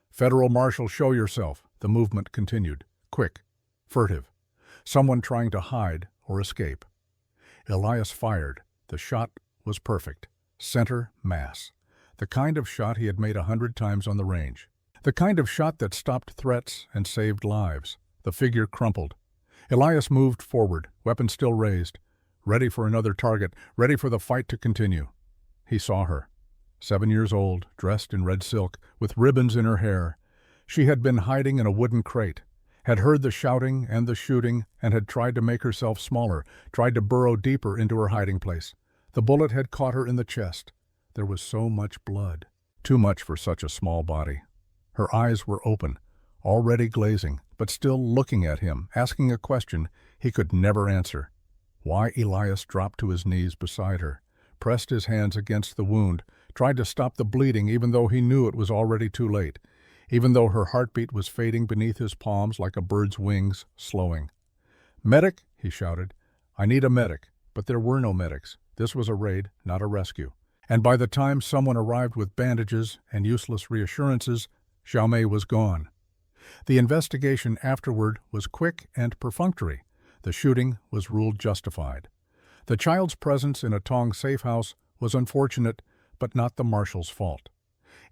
"Federal Marshal, show yourself." The movement continued. Quick, furtive. Someone trying to hide or escape. Elias fired. The shot was perfect. Center mass. The kind of shot he had made 100 times on the range. The kind of shot that stopped threats and saved lives. The figure crumpled. Elias moved forward, weapon still raised, ready for another target, ready for the fight to continue. He saw her. 7 years old, dressed in red silk, with ribbons in her hair. She had been hiding in a wooden crate, had heard the shouting and the shooting, and had tried to make herself smaller, tried to burrow deeper into her hiding place. The bullet had caught her in the chest. There was so much blood. Too much for such a small body. Her eyes were open, already glazing, but still looking at him, asking a question he could never answer. Why? Elias dropped to his knees beside her, pressed his hands against the wound, tried to stop the bleeding even though he knew it was already too late, even though her heartbeat was fading beneath his palms like a bird's wings, slowing. "Medic!" he shouted. "I need a medic." But there were no medics. This was a raid, not a rescue. And by the time someone arrived with bandages and useless reassurances, Xiaomei was gone. The investigation afterward was quick and perfunctory. The shooting was ruled justified. The child's presence in a Tong safe house was unfortunate, but not the marshal's fault.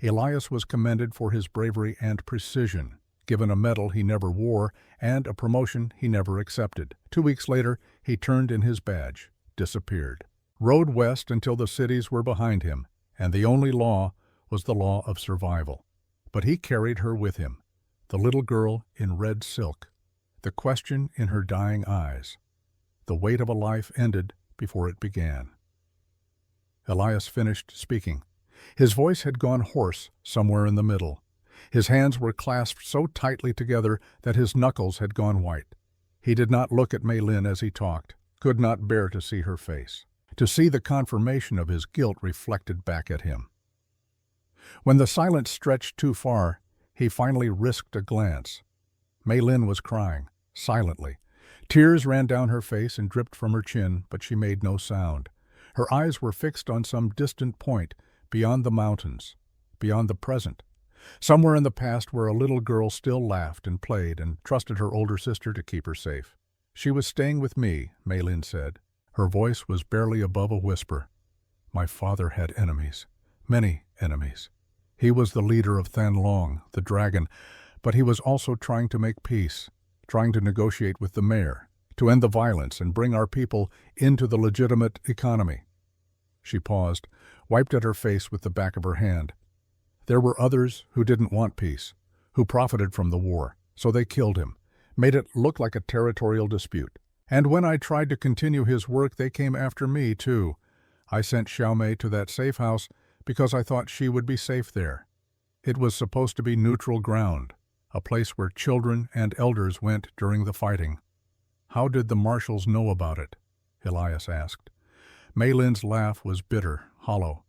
Elias was commended for his bravery and precision, given a medal he never wore and a promotion he never accepted. 2 weeks later, he turned in his badge, disappeared. Rode west until the cities were behind him, and the only law was the law of survival. But he carried her with him, the little girl in red silk, the question in her dying eyes. The weight of a life ended before it began. Elias finished speaking. His voice had gone hoarse somewhere in the middle. His hands were clasped so tightly together that his knuckles had gone white. He did not look at Mei Lin as he talked, could not bear to see her face, to see the confirmation of his guilt reflected back at him. When the silence stretched too far, he finally risked a glance. Mei Lin was crying, silently. Tears ran down her face and dripped from her chin, but she made no sound. Her eyes were fixed on some distant point, beyond the mountains, beyond the present, somewhere in the past where a little girl still laughed and played and trusted her older sister to keep her safe. "She was staying with me," Mei Lin said. Her voice was barely above a whisper. "My father had enemies, many enemies. He was the leader of Thanlong, the dragon, but he was also trying to make peace, trying to negotiate with the mayor, to end the violence and bring our people into the legitimate economy." She paused, wiped at her face with the back of her hand. There were others who didn't want peace, who profited from the war, so they killed him, made it look like a territorial dispute. And when I tried to continue his work, they came after me, too. I sent Xiaomei to that safe house because I thought she would be safe there. It was supposed to be neutral ground, a place where children and elders went during the fighting. "How did the marshals know about it?" Elias asked. Mei Lin's laugh was bitter, hollow.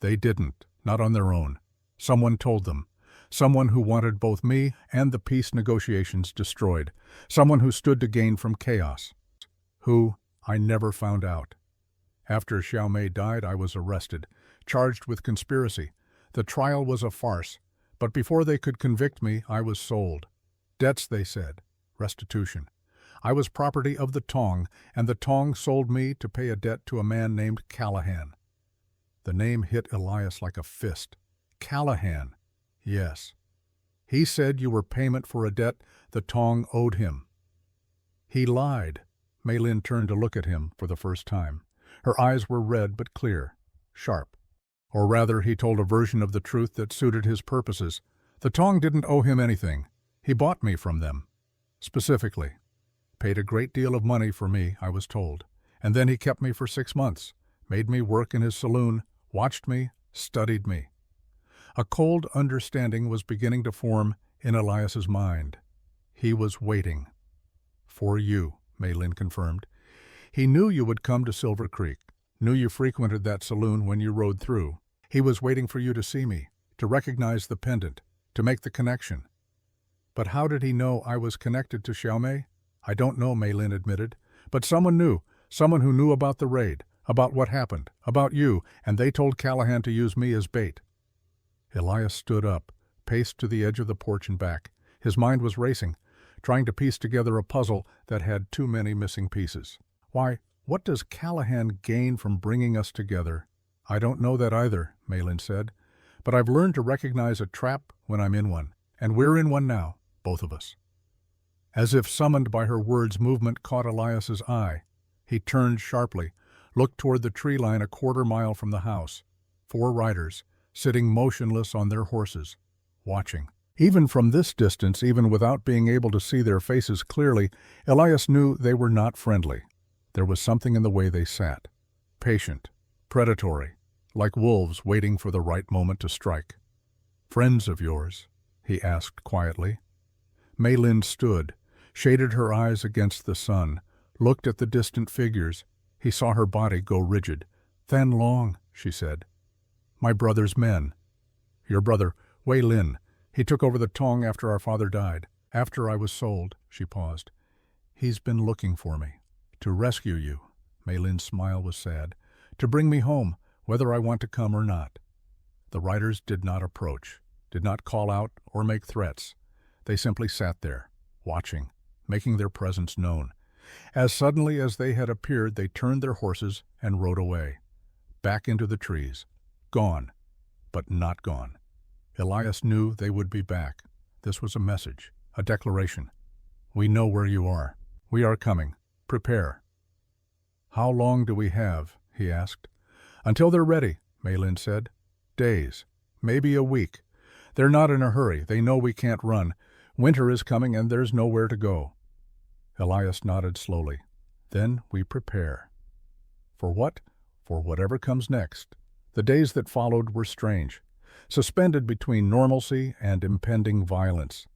"They didn't, not on their own. Someone told them. Someone who wanted both me and the peace negotiations destroyed. Someone who stood to gain from chaos. Who, I never found out. After Xiaomei died, I was arrested, charged with conspiracy. The trial was a farce, but before they could convict me, I was sold. Debts, they said. Restitution. I was property of the Tong, and the Tong sold me to pay a debt to a man named Callahan. The name hit Elias like a fist. Callahan. Yes. He said you were payment for a debt the Tong owed him. He lied. Mei-Lin turned to look at him for the first time. Her eyes were red but clear, sharp. Or rather, he told a version of the truth that suited his purposes. The Tong didn't owe him anything. He bought me from them. Specifically. Paid a great deal of money for me, I was told. And then he kept me for 6 months, made me work in his saloon, watched me, studied me. A cold understanding was beginning to form in Elias's mind. He was waiting. For you, Mei-Lin confirmed. He knew you would come to Silver Creek, knew you frequented that saloon when you rode through. He was waiting for you to see me, to recognize the pendant, to make the connection. But how did he know I was connected to Xiaomei? I don't know, Mei-Lin admitted. But someone knew, someone who knew about the raid, about what happened, about you, and they told Callahan to use me as bait. Elias stood up, paced to the edge of the porch and back. His mind was racing, trying to piece together a puzzle that had too many missing pieces. Why, what does Callahan gain from bringing us together? I don't know that either, Mei-Lin said. But I've learned to recognize a trap when I'm in one, and we're in one now, both of us. As if summoned by her words, movement caught Elias's eye. He turned sharply, looked toward the tree line a quarter mile from the house. 4 riders, sitting motionless on their horses, watching. Even from this distance, even without being able to see their faces clearly, Elias knew they were not friendly. There was something in the way they sat. Patient, predatory, like wolves waiting for the right moment to strike. "Friends of yours?" he asked quietly. Mei-Lin stood, shaded her eyes against the sun, looked at the distant figures. He saw her body go rigid. "Then Long," she said. "My brother's men." "Your brother, Wei Lin. He took over the Tong after our father died. After I was sold," she paused. "He's been looking for me. To rescue you." Mei-Lin's smile was sad. "To bring me home, whether I want to come or not." The riders did not approach, did not call out or make threats. They simply sat there, watching, making their presence known. As suddenly as they had appeared, they turned their horses and rode away. Back into the trees. Gone, but not gone. Elias knew they would be back. This was a message, a declaration. "We know where you are. We are coming. Prepare." "How long do we have?" he asked. "Until they're ready," Mei-Lin said. "Days. Maybe a week. They're not in a hurry. They know we can't run. Winter is coming and there's nowhere to go." Elias nodded slowly. "Then we prepare." For what? For whatever comes next. The days that followed were strange, suspended between normalcy and impending violence.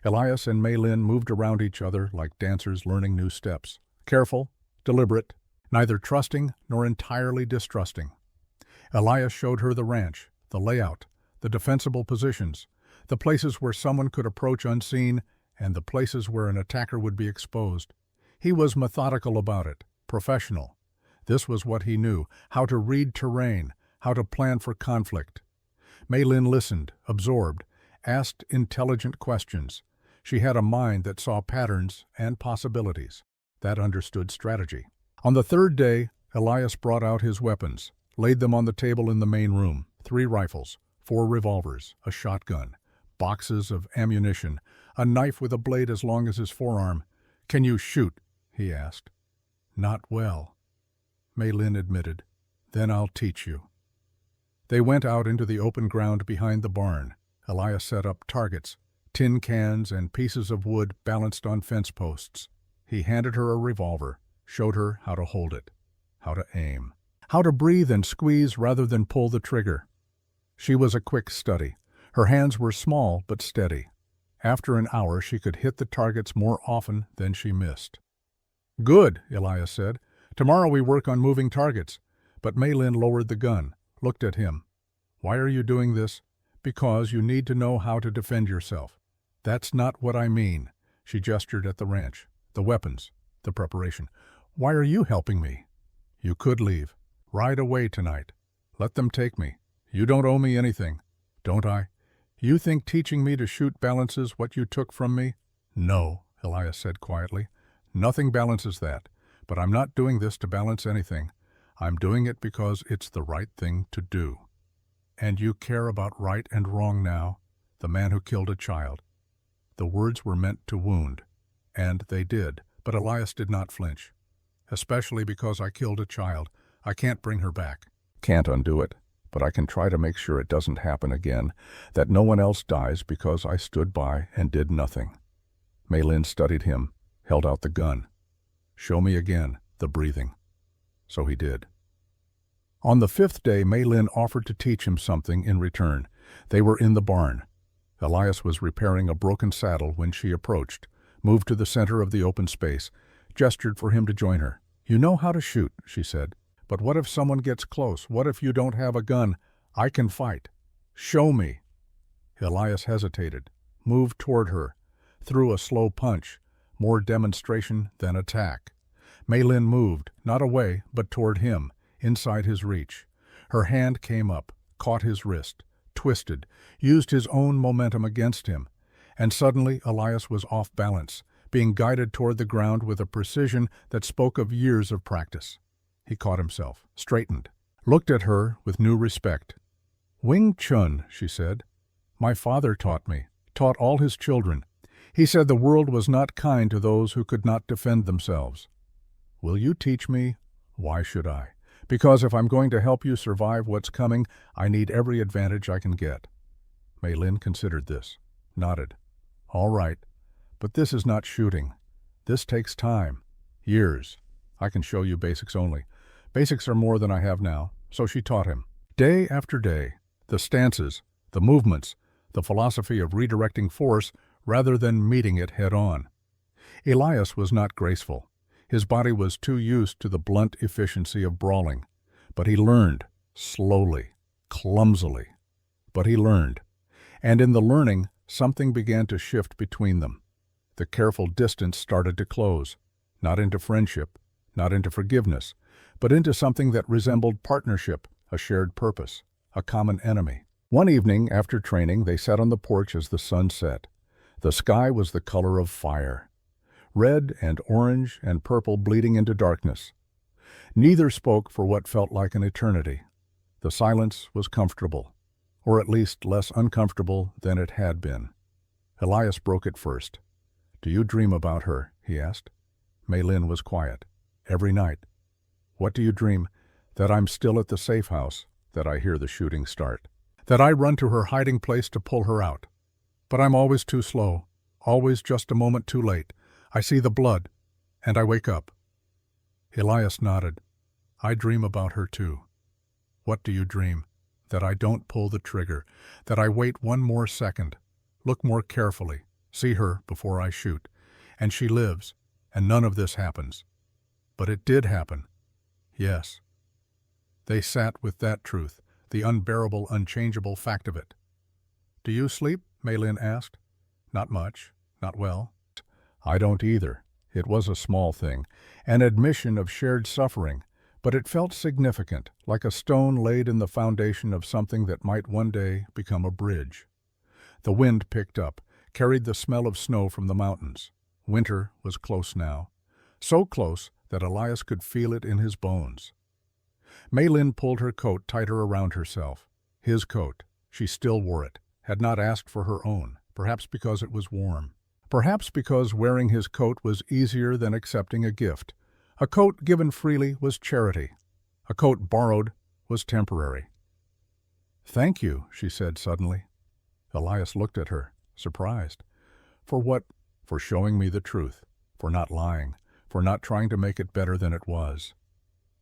Elias and Mei-Lin moved around each other like dancers learning new steps. Careful, deliberate, neither trusting nor entirely distrusting. Elias showed her the ranch, the layout, the defensible positions, the places where someone could approach unseen, and the places where an attacker would be exposed. He was methodical about it, professional. This was what he knew, how to read terrain, how to plan for conflict. Mei-Lin listened, absorbed, asked intelligent questions. She had a mind that saw patterns and possibilities, that understood strategy. On the 3rd day, Elias brought out his weapons, laid them on the table in the main room. 3 rifles, 4 revolvers, a shotgun, boxes of ammunition, a knife with a blade as long as his forearm. "Can you shoot?" he asked. "Not well," Mei-Lin admitted. "Then I'll teach you." They went out into the open ground behind the barn. Elias set up targets, tin cans and pieces of wood balanced on fence posts. He handed her a revolver, showed her how to hold it, how to aim, how to breathe and squeeze rather than pull the trigger. She was a quick study. Her hands were small but steady. After an hour, she could hit the targets more often than she missed. "Good," Elias said. "Tomorrow we work on moving targets." But Mei-Lin lowered the gun, looked at him. "Why are you doing this?" "Because you need to know how to defend yourself." "That's not what I mean." She gestured at the ranch, the weapons, the preparation. "Why are you helping me?" "You could leave. Ride away tonight. Let them take me. You don't owe me anything." "Don't I?" "You think teaching me to shoot balances what you took from me?" "No," Elias said quietly. "Nothing balances that. But I'm not doing this to balance anything. I'm doing it because it's the right thing to do. And you care about right and wrong now, the man who killed a child. The words were meant to wound, and they did, but Elias did not flinch. Especially because I killed a child. I can't bring her back. Can't undo it, but I can try to make sure it doesn't happen again, that no one else dies because I stood by and did nothing. Mei Lin studied him, held out the gun. Show me again the breathing. So he did. On the 5th day, Mei Lin offered to teach him something in return. They were in the barn. Elias was repairing a broken saddle when she approached, moved to the center of the open space, gestured for him to join her. You know how to shoot, she said. But what if someone gets close? What if you don't have a gun? I can fight. Show me. Elias hesitated, moved toward her, threw a slow punch, more demonstration than attack. Mei Lin moved, not away, but toward him, inside his reach. Her hand came up, caught his wrist, twisted, used his own momentum against him, and suddenly Elias was off balance, being guided toward the ground with a precision that spoke of years of practice. He caught himself, straightened, looked at her with new respect. Wing Chun, she said. My father taught me, taught all his children. He said the world was not kind to those who could not defend themselves. Will you teach me? Why should I? Because if I'm going to help you survive what's coming, I need every advantage I can get. Mei Lin considered this, nodded. All right, but this is not shooting. This takes time, years. I can show you basics only. Basics are more than I have now, so she taught him. Day after day, the stances, the movements, the philosophy of redirecting force rather than meeting it head-on. Elias was not graceful. His body was too used to the blunt efficiency of brawling. But he learned, slowly, clumsily. But he learned. And in the learning, something began to shift between them. The careful distance started to close, not into friendship, not into forgiveness, but into something that resembled partnership, a shared purpose, a common enemy. One evening, after training, they sat on the porch as the sun set. The sky was the color of fire, red and orange and purple bleeding into darkness. Neither spoke for what felt like an eternity. The silence was comfortable, or at least less uncomfortable than it had been. Elias broke it first. Do you dream about her? He asked. Mei Lin was quiet. Every night. What do you dream? That I'm still at the safe house, that I hear the shooting start, that I run to her hiding place to pull her out. But I'm always too slow, always just a moment too late. I see the blood, and I wake up. Elias nodded. I dream about her too. What do you dream? That I don't pull the trigger, that I wait one more second, look more carefully, see her before I shoot, and she lives, and none of this happens. But it did happen. Yes. They sat with that truth, the unbearable, unchangeable fact of it. Do you sleep? Mei Lin asked. Not much, not well. I don't either. It was a small thing, an admission of shared suffering, but it felt significant, like a stone laid in the foundation of something that might one day become a bridge. The wind picked up, carried the smell of snow from the mountains. Winter was close now, so close that Elias could feel it in his bones. Mei Lin pulled her coat tighter around herself. His coat. She still wore it, had not asked for her own, perhaps because it was warm. Perhaps because wearing his coat was easier than accepting a gift. A coat given freely was charity. A coat borrowed was temporary. Thank you, she said suddenly. Elias looked at her, surprised. For what? For showing me the truth, for not lying, for not trying to make it better than it was.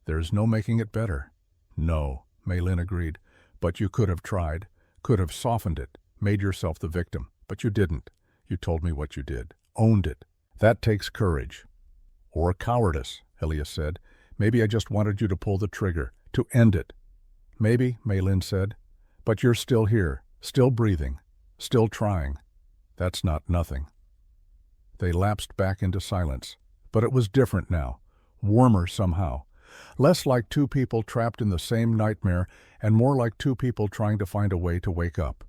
There's no making it better. No, Mei Lin agreed, but you could have tried, could have softened it, made yourself the victim, but you didn't. You told me what you did, owned it. That takes courage. Or cowardice, Elias said. Maybe I just wanted you to pull the trigger, to end it. Maybe, Mei Lin said, but you're still here, still breathing, still trying. That's not nothing. They lapsed back into silence, but it was different now, warmer somehow, less like two people trapped in the same nightmare and more like two people trying to find a way to wake up.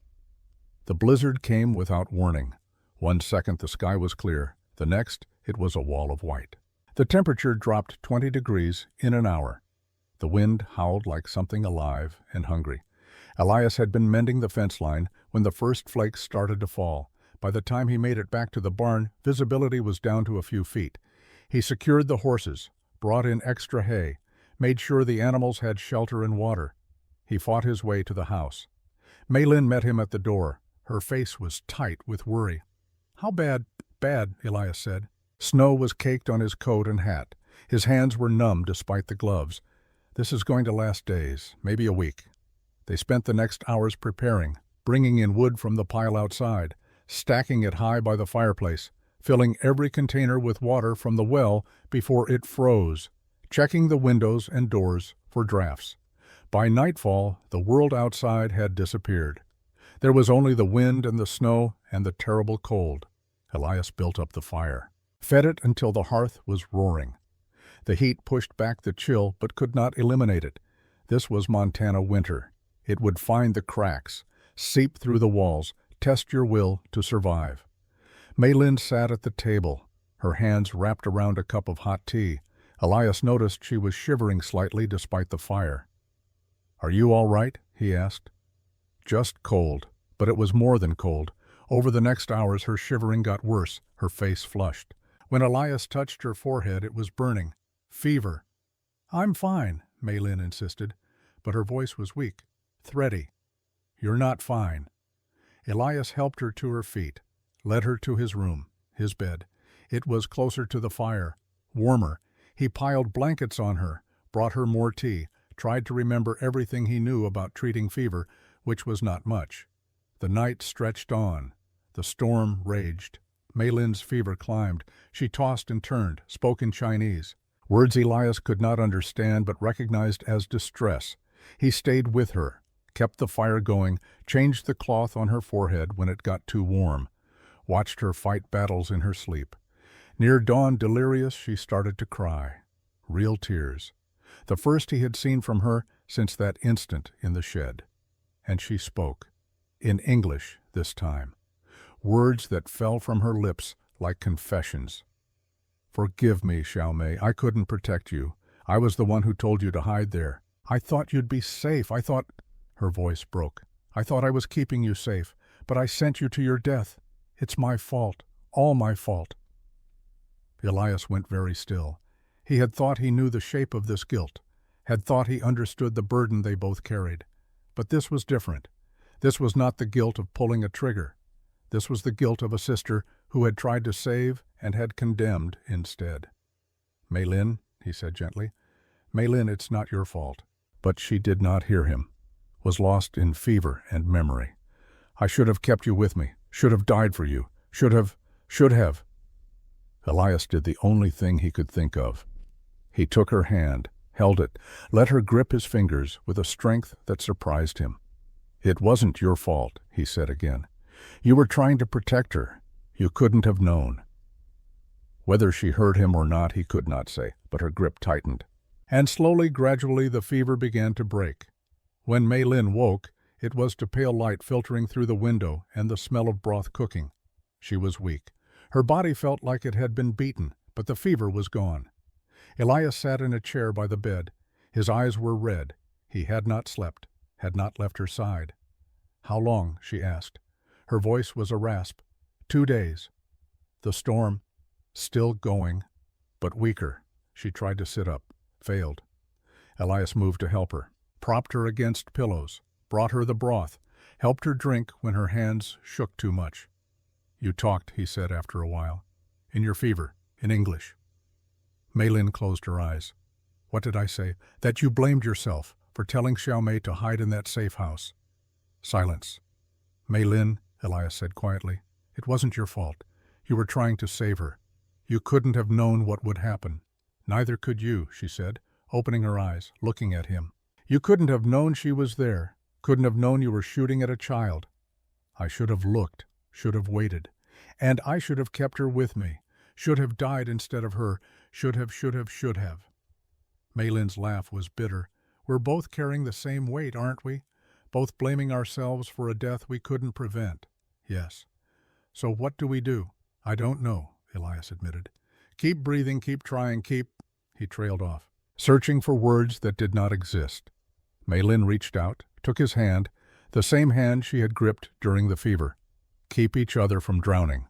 The blizzard came without warning. 1 second the sky was clear, the next it was a wall of white. The temperature dropped 20 degrees in an hour. The wind howled like something alive and hungry. Elias had been mending the fence line when the first flakes started to fall. By the time he made it back to the barn, visibility was down to a few feet. He secured the horses, brought in extra hay, made sure the animals had shelter and water. He fought his way to the house. Maylin met him at the door. Her face was tight with worry. "How bad?" "Bad," Elias said. Snow was caked on his coat and hat. His hands were numb despite the gloves. "This is going to last days, maybe a week." They spent the next hours preparing, bringing in wood from the pile outside, stacking it high by the fireplace, filling every container with water from the well before it froze, checking the windows and doors for drafts. By nightfall, the world outside had disappeared. There was only the wind and the snow and the terrible cold. Elias built up the fire, fed it until the hearth was roaring. The heat pushed back the chill but could not eliminate it. This was Montana winter. It would find the cracks, seep through the walls, test your will to survive. Maylin sat at the table, her hands wrapped around a cup of hot tea. Elias noticed she was shivering slightly despite the fire. "Are you all right?" he asked. "Just cold," but it was more than cold. Over the next hours her shivering got worse, her face flushed. When Elias touched her forehead, it was burning. "Fever." "I'm fine," Maylin insisted, but her voice was weak, thready. "You're not fine." Elias helped her to her feet, led her to his room, his bed. It was closer to the fire, warmer. He piled blankets on her, brought her more tea, tried to remember everything he knew about treating fever, which was not much. The night stretched on. The storm raged. Maylin's fever climbed. She tossed and turned, spoke in Chinese. Words Elias could not understand but recognized as distress. He stayed with her, kept the fire going, changed the cloth on her forehead when it got too warm, watched her fight battles in her sleep. Near dawn, delirious, she started to cry. Real tears. The first he had seen from her since that instant in the shed. And she spoke. In English this time. Words that fell from her lips like confessions. "Forgive me, Xiaomei. I couldn't protect you. I was the one who told you to hide there. I thought you'd be safe. I thought—" Her voice broke. "I thought I was keeping you safe, but I sent you to your death. It's my fault. All my fault." Elias went very still. He had thought he knew the shape of this guilt, had thought he understood the burden they both carried. But this was different. This was not the guilt of pulling a trigger. This was the guilt of a sister who had tried to save and had condemned instead. "Maylin," he said gently. "Maylin, it's not your fault." But she did not hear him, was lost in fever and memory. "I should have kept you with me, should have died for you, should have. Elias did the only thing he could think of. He took her hand, held it, let her grip his fingers with a strength that surprised him. "It wasn't your fault," he said again. "You were trying to protect her. You couldn't have known." Whether she heard him or not, he could not say, but her grip tightened. And slowly, gradually, the fever began to break. When Maylin woke, it was to pale light filtering through the window and the smell of broth cooking. She was weak. Her body felt like it had been beaten, but the fever was gone. Elias sat in a chair by the bed. His eyes were red. He had not slept, had not left her side. "How long?" she asked. Her voice was a rasp. 2 days. The storm, still going, but weaker. She tried to sit up, failed. Elias moved to help her, propped her against pillows, brought her the broth, helped her drink when her hands shook too much. "You talked," he said after a while. "In your fever, in English." Maylin closed her eyes. "What did I say?" "That you blamed yourself for telling Xiaomei to hide in that safe house." Silence. "Maylin," Elias said quietly, "it wasn't your fault. You were trying to save her. You couldn't have known what would happen." "Neither could you," she said, opening her eyes, looking at him. "You couldn't have known she was there, couldn't have known you were shooting at a child. I should have looked, should have waited. And I should have kept her with me, should have died instead of her, should have. Maylin's laugh was bitter. "We're both carrying the same weight, aren't we? Both blaming ourselves for a death we couldn't prevent." "Yes." "So what do we do?" "I don't know," Elias admitted. "Keep breathing, keep trying, keep—" He trailed off. searching for words that did not exist. Mei Lin reached out, took his hand, the same hand she had gripped during the fever. Keep each other from drowning.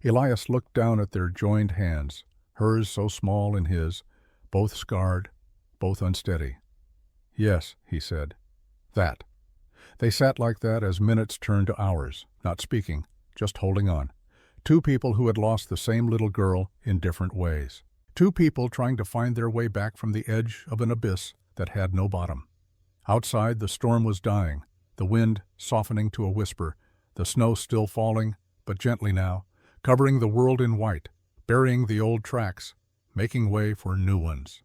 Elias looked down at their joined hands, hers so small in his, both scarred, both unsteady. Yes, he said. That. They sat like that as minutes turned to hours, not speaking, just holding on. Two people who had lost the same little girl in different ways. Two people trying to find their way back from the edge of an abyss that had no bottom. Outside, the storm was dying, the wind softening to a whisper, the snow still falling, but gently now, covering the world in white, burying the old tracks, making way for new ones.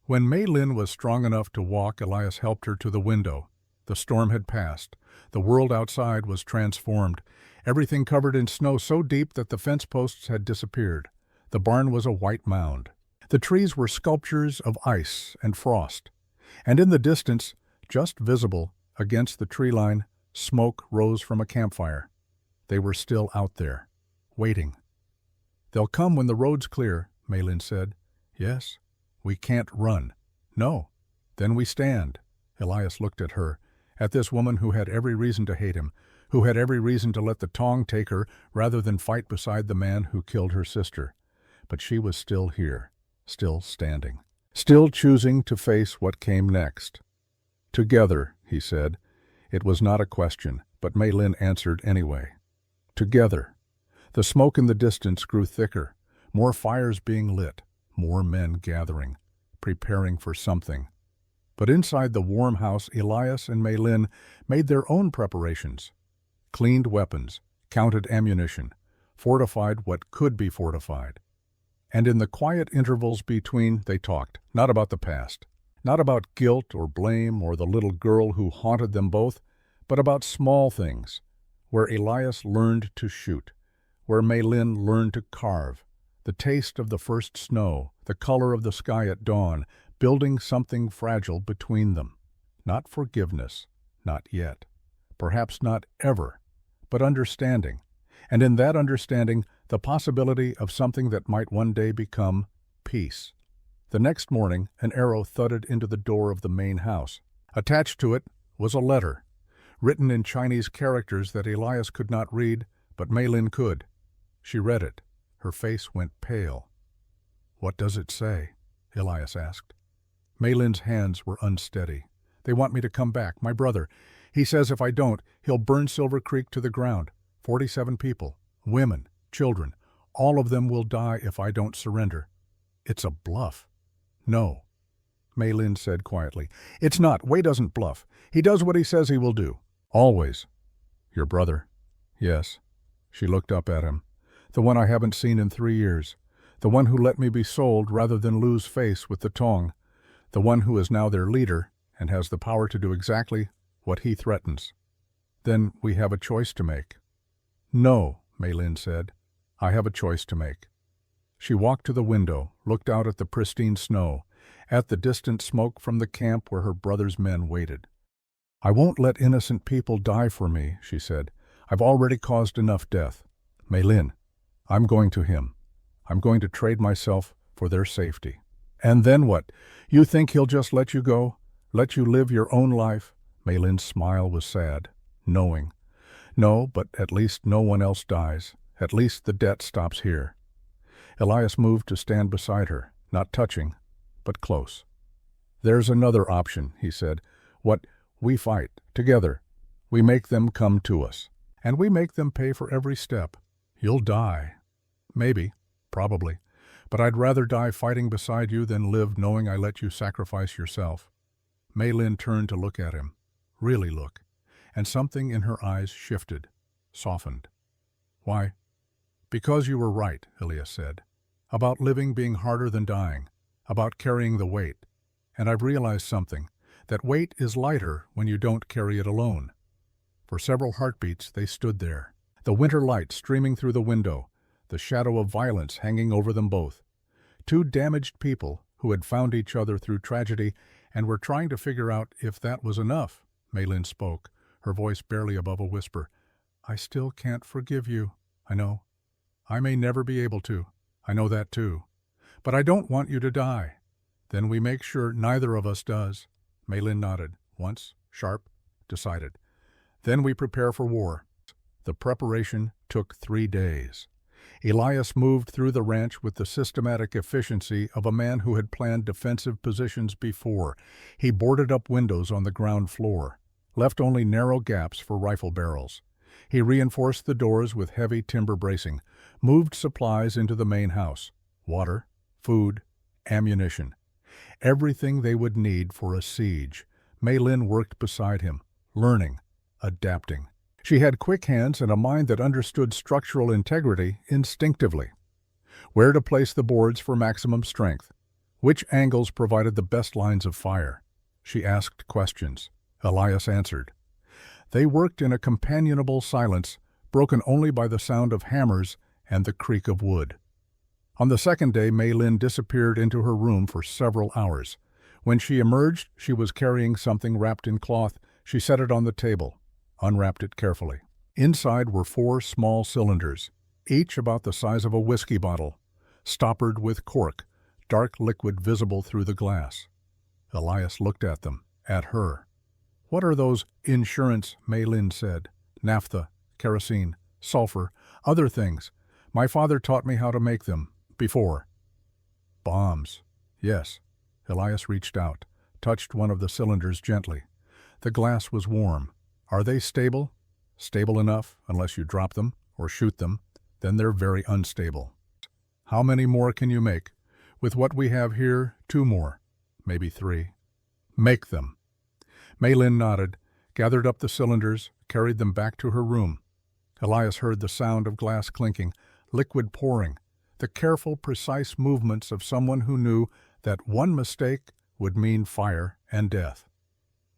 When Mei Lin was strong enough to walk, Elias helped her to the window. The storm had passed. The world outside was transformed, everything covered in snow so deep that the fence posts had disappeared. The barn was a white mound. The trees were sculptures of ice and frost. And in the distance, just visible against the tree line, smoke rose from a campfire. They were still out there, waiting. They'll come when the road's clear, Mei Lin said. Yes. We can't run. No. Then we stand. Elias looked at her, at this woman who had every reason to hate him, who had every reason to let the tong take her rather than fight beside the man who killed her sister. But she was still here, still standing, still choosing to face what came next. Together, he said. It was not a question, but Mei Lin answered anyway. Together. The smoke in the distance grew thicker, more fires being lit, more men gathering, preparing for something. But inside the warm house, Elias and Mei Lin made their own preparations. Cleaned weapons, counted ammunition, fortified what could be fortified. And in the quiet intervals between, they talked, not about the past, not about guilt or blame or the little girl who haunted them both, but about small things, where Elias learned to shoot, where Mei Lin learned to carve, the taste of the first snow, the color of the sky at dawn, building something fragile between them. Not forgiveness, not yet, perhaps not ever, but understanding, and in that understanding, the possibility of something that might one day become peace. The next morning, an arrow thudded into the door of the main house. Attached to it was a letter, written in Chinese characters that Elias could not read, but Mei Lin could. She read it. Her face went pale. What does it say? Elias asked. Mei Lin's hands were unsteady. They want me to come back, my brother. He says if I don't, he'll burn Silver Creek to the ground. 47 people, women, children, all of them will die if I don't surrender. It's a bluff. No, Mei Lin said quietly. It's not. Wei doesn't bluff. He does what he says he will do. Always. Your brother? Yes. She looked up at him. The one I haven't seen in 3 years. The one who let me be sold rather than lose face with the tong. The one who is now their leader and has the power to do exactly what he threatens. Then we have a choice to make. No, Mei Lin said. I have a choice to make. She walked to the window, looked out at the pristine snow, at the distant smoke from the camp where her brother's men waited. I won't let innocent people die for me, she said. I've already caused enough death. Mei Lin, I'm going to him. I'm going to trade myself for their safety. And then what? You think he'll just let you go? Let you live your own life? Mei Lin's smile was sad, knowing. No, but at least no one else dies. At least the debt stops here. Elias moved to stand beside her, not touching, but close. There's another option, he said. What? We fight, together. We make them come to us. And we make them pay for every step. You'll die. Maybe. Probably. But I'd rather die fighting beside you than live knowing I let you sacrifice yourself. Mei Lin turned to look at him. Really look. And something in her eyes shifted, softened. Why? Because you were right, Elias said. About living being harder than dying. About carrying the weight. And I've realized something. That weight is lighter when you don't carry it alone. For several heartbeats they stood there. The winter light streaming through the window. The shadow of violence hanging over them both. Two damaged people who had found each other through tragedy and were trying to figure out if that was enough. Mei Lin spoke, her voice barely above a whisper. I still can't forgive you. I know. I may never be able to. I know that too. But I don't want you to die. Then we make sure neither of us does. Maylin nodded. Once, sharp, decided. Then we prepare for war. The preparation took 3 days. Elias moved through the ranch with the systematic efficiency of a man who had planned defensive positions before. He boarded up windows on the ground floor, left only narrow gaps for rifle barrels. He reinforced the doors with heavy timber bracing, moved supplies into the main house, water, food, ammunition, everything they would need for a siege. Maylin worked beside him, learning, adapting. She had quick hands and a mind that understood structural integrity instinctively. Where to place the boards for maximum strength? Which angles provided the best lines of fire? She asked questions. Elias answered. They worked in a companionable silence, broken only by the sound of hammers and the creak of wood. On the second day, Maylin disappeared into her room for several hours. When she emerged, she was carrying something wrapped in cloth. She set it on the table, unwrapped it carefully. Inside were 4 small cylinders, each about the size of a whiskey bottle, stoppered with cork, dark liquid visible through the glass. Elias looked at them, at her. What are those? Insurance, Maylin said. Naphtha, kerosene, sulfur, other things. My father taught me how to make them, before. Bombs. Yes. Elias reached out, touched one of the cylinders gently. The glass was warm. Are they stable? Stable enough, unless you drop them or shoot them. Then they're very unstable. How many more can you make? With what we have here, 2 more. Maybe 3. Make them. Maylin nodded, gathered up the cylinders, carried them back to her room. Elias heard the sound of glass clinking, liquid pouring, the careful, precise movements of someone who knew that one mistake would mean fire and death.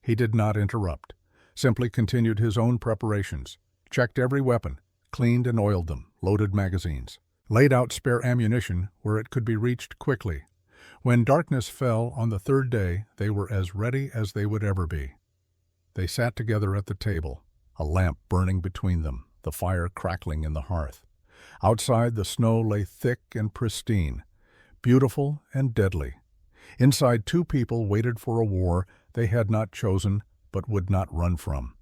He did not interrupt, simply continued his own preparations, checked every weapon, cleaned and oiled them, loaded magazines, laid out spare ammunition where it could be reached quickly. When darkness fell on the 3rd day, they were as ready as they would ever be. They sat together at the table, a lamp burning between them, the fire crackling in the hearth. Outside, the snow lay thick and pristine, beautiful and deadly. Inside, 2 people waited for a war they had not chosen but would not run from.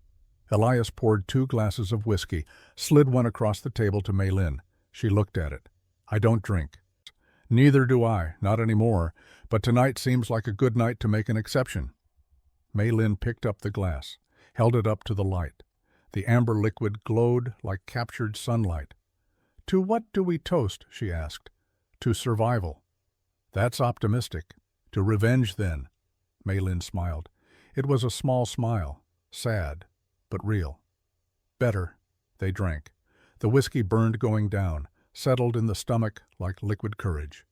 Elias poured 2 glasses of whiskey, slid one across the table to Maylin. She looked at it. I don't drink. Neither do I, not anymore, but tonight seems like a good night to make an exception. Maylin picked up the glass, held it up to the light. The amber liquid glowed like captured sunlight. To what do we toast? She asked. To survival. That's optimistic. To revenge, then. Maylin smiled. It was a small smile, sad, but real. Better. They drank. The whiskey burned going down, settled in the stomach like liquid courage.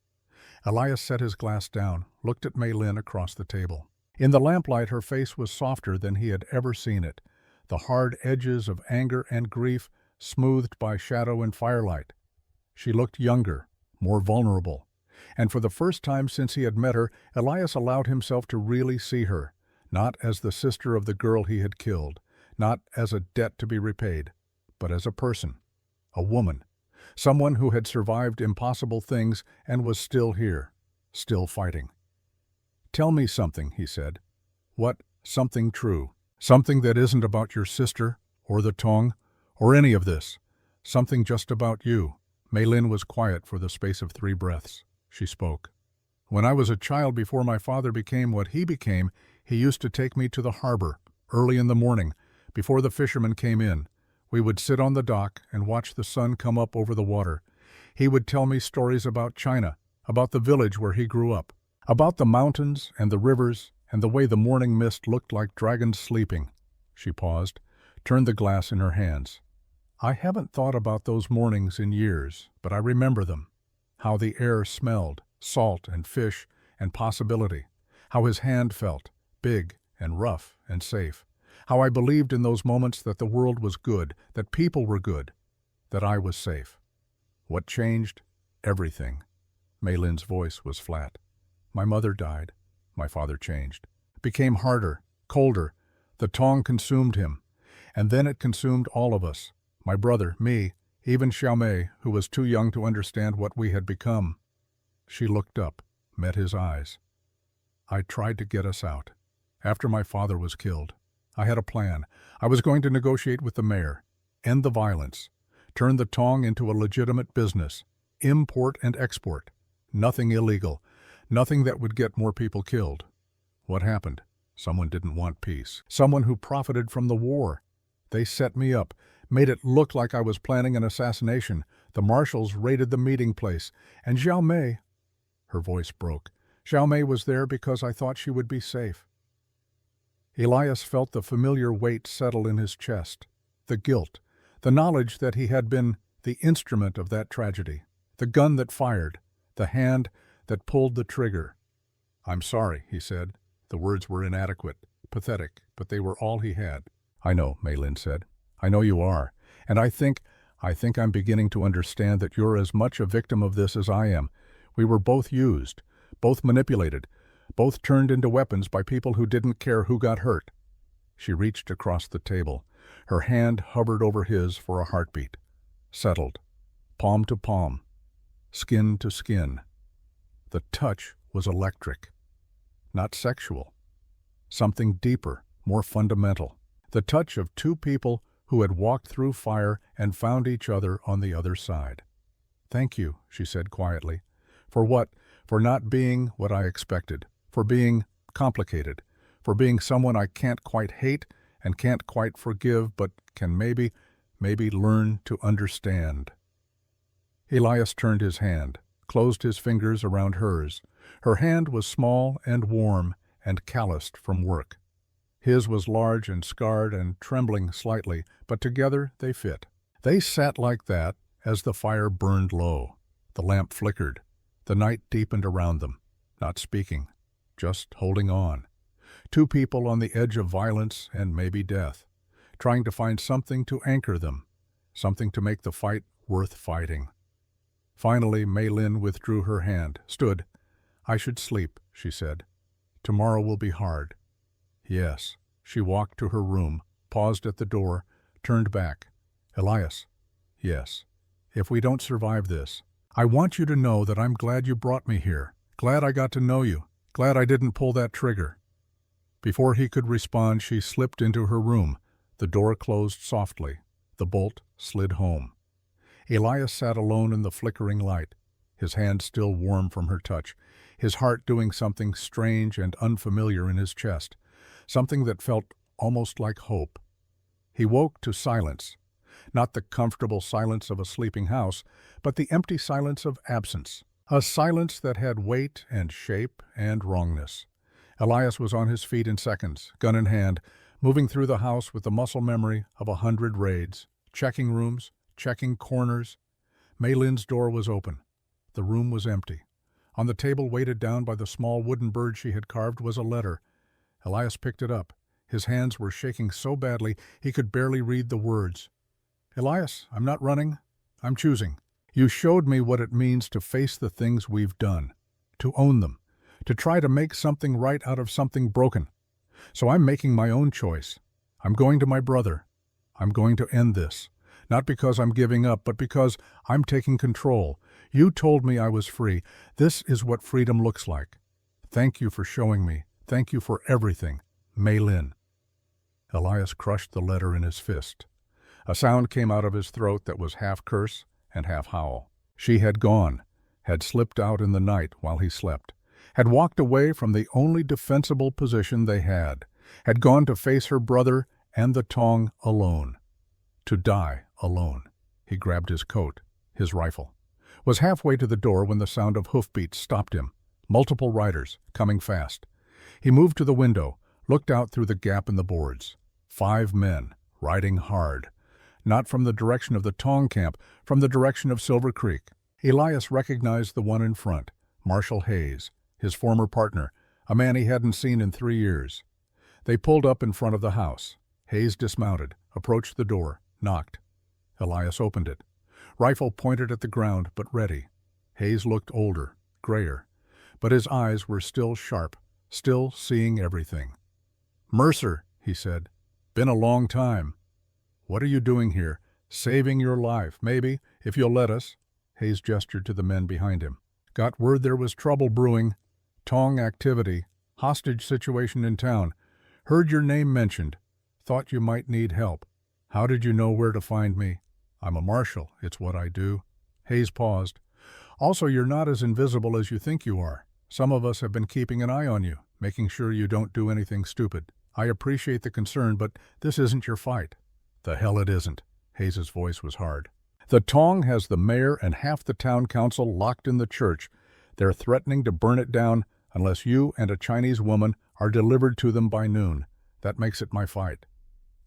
Elias set his glass down, looked at Maylin across the table. In the lamplight, her face was softer than he had ever seen it, the hard edges of anger and grief smoothed by shadow and firelight. She looked younger, more vulnerable, and for the first time since he had met her, Elias allowed himself to really see her, not as the sister of the girl he had killed, not as a debt to be repaid, but as a person, a woman, someone who had survived impossible things and was still here, still fighting. Tell me something, he said. What? Something true. Something that isn't about your sister, or the Tong, or any of this. Something just about you. Maylin was quiet for the space of 3 breaths. She spoke. When I was a child, before my father became what he became, he used to take me to the harbor, early in the morning, before the fishermen came in. We would sit on the dock and watch the sun come up over the water. He would tell me stories about China, about the village where he grew up, about the mountains and the rivers and the way the morning mist looked like dragons sleeping. She paused, turned the glass in her hands. I haven't thought about those mornings in years, but I remember them. How the air smelled, salt and fish and possibility. How his hand felt, big and rough and safe. How I believed in those moments that the world was good, that people were good, that I was safe. What changed? Everything. Maylin's voice was flat. My mother died. My father changed. Became harder, colder. The Tong consumed him. And then it consumed all of us. My brother, me, even Xiaomei, who was too young to understand what we had become. She looked up, met his eyes. I tried to get us out. After my father was killed, I had a plan. I was going to negotiate with the mayor, end the violence, turn the tong into a legitimate business, import and export. Nothing illegal, nothing that would get more people killed. What happened? Someone didn't want peace. Someone who profited from the war. They set me up, made it look like I was planning an assassination. The marshals raided the meeting place, and Xiao Mei, her voice broke. Xiao Mei was there because I thought she would be safe. Elias felt the familiar weight settle in his chest, the guilt, the knowledge that he had been the instrument of that tragedy, the gun that fired, the hand that pulled the trigger. "I'm sorry," he said. The words were inadequate, pathetic, but they were all he had. "I know," Mei Lin said. "I know you are, and I think I'm beginning to understand that you're as much a victim of this as I am. We were both used, both manipulated, both turned into weapons by people who didn't care who got hurt." She reached across the table. Her hand hovered over his for a heartbeat. Settled, palm to palm, skin to skin. The touch was electric, not sexual. Something deeper, more fundamental. The touch of two people who had walked through fire and found each other on the other side. "Thank you," she said quietly. "For what? For not being what I expected. For being complicated. For being someone I can't quite hate and can't quite forgive, but can maybe learn to understand." Elias turned his hand, closed his fingers around hers. Her hand was small and warm and calloused from work. His was large and scarred and trembling slightly, but together they fit. They sat like that as the fire burned low. The lamp flickered. The night deepened around them, not speaking, just holding on. Two people on the edge of violence and maybe death, trying to find something to anchor them, something to make the fight worth fighting. Finally, Mei Lin withdrew her hand, stood. "I should sleep," she said. "Tomorrow will be hard." "Yes." She walked to her room, paused at the door, turned back. "Elias." "Yes. If we don't survive this, I want you to know that I'm glad you brought me here. Glad I got to know you. Glad I didn't pull that trigger." Before he could respond, she slipped into her room. The door closed softly. The bolt slid home. Elias sat alone in the flickering light, his hand still warm from her touch, his heart doing something strange and unfamiliar in his chest, something that felt almost like hope. He woke to silence, not the comfortable silence of a sleeping house, but the empty silence of absence, a silence that had weight and shape and wrongness. Elias was on his feet in seconds, gun in hand, moving through the house with the muscle memory of 100 raids, checking rooms, checking corners. Mei Lin's door was open. The room was empty. On the table, weighted down by the small wooden bird she had carved, was a letter. Elias picked it up. His hands were shaking so badly he could barely read the words. "Elias, I'm not running. I'm choosing. You showed me what it means to face the things we've done, to own them, to try to make something right out of something broken. So I'm making my own choice. I'm going to my brother. I'm going to end this. Not because I'm giving up, but because I'm taking control. You told me I was free. This is what freedom looks like. Thank you for showing me. Thank you for everything. Mei Lin." Elias crushed the letter in his fist. A sound came out of his throat that was half curse and half howl. She had gone, had slipped out in the night while he slept, had walked away from the only defensible position they had gone to face her brother and the tong alone. To die alone. He grabbed his coat, his rifle, was halfway to the door when the sound of hoofbeats stopped him. Multiple riders, coming fast. He moved to the window, looked out through the gap in the boards. 5 men, riding hard. Not from the direction of the Tong camp, from the direction of Silver Creek. Elias recognized the one in front, Marshal Hayes, his former partner, a man he hadn't seen in 3 years. They pulled up in front of the house. Hayes dismounted, approached the door, knocked. Elias opened it. Rifle pointed at the ground, but ready. Hayes looked older, grayer, but his eyes were still sharp, still seeing everything. "Mercer," he said. "Been a long time." "What are you doing here?" "Saving your life, maybe, if you'll let us." Hayes gestured to the men behind him. "Got word there was trouble brewing. Tong activity. Hostage situation in town. Heard your name mentioned. Thought you might need help. How did you know where to find me? I'm a marshal. It's what I do." Hayes paused. "Also, you're not as invisible as you think you are. Some of us have been keeping an eye on you, making sure you don't do anything stupid. I appreciate the concern, but this isn't your fight." "The hell it isn't." Hayes's voice was hard. "The Tong has the mayor and half the town council locked in the church. They're threatening to burn it down unless you and a Chinese woman are delivered to them by noon. That makes it my fight."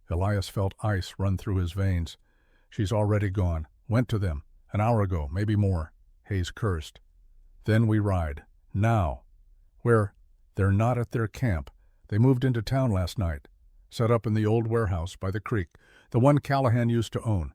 Elias felt ice run through his veins. "She's already gone. Went to them. An hour ago, maybe more." Hayes cursed. "Then we ride. Now." "Where?" "They're not at their camp. They moved into town last night. Set up in the old warehouse by the creek, the one Callahan used to own."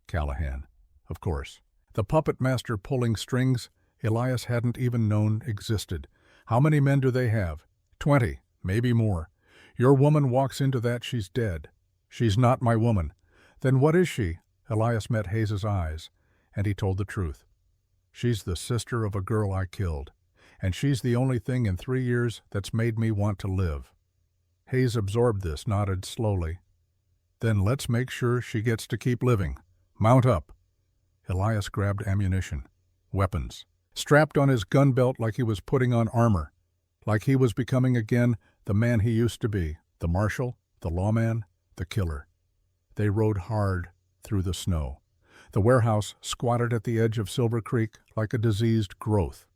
Callahan. Of course. The puppet master pulling strings Elias hadn't even known existed. "How many men do they have?" 20, maybe more. Your woman walks into that, she's dead." "She's not my woman." "Then what is she?" Elias met Hayes's eyes, and he told the truth. "She's the sister of a girl I killed, and she's the only thing in 3 years that's made me want to live." Hayes absorbed this, nodded slowly. "Then let's make sure she gets to keep living. Mount up." Elias grabbed ammunition, weapons, strapped on his gun belt like he was putting on armor, like he was becoming again the man he used to be, the marshal, the lawman, the killer. They rode hard through the snow. The warehouse squatted at the edge of Silver Creek like a diseased growth.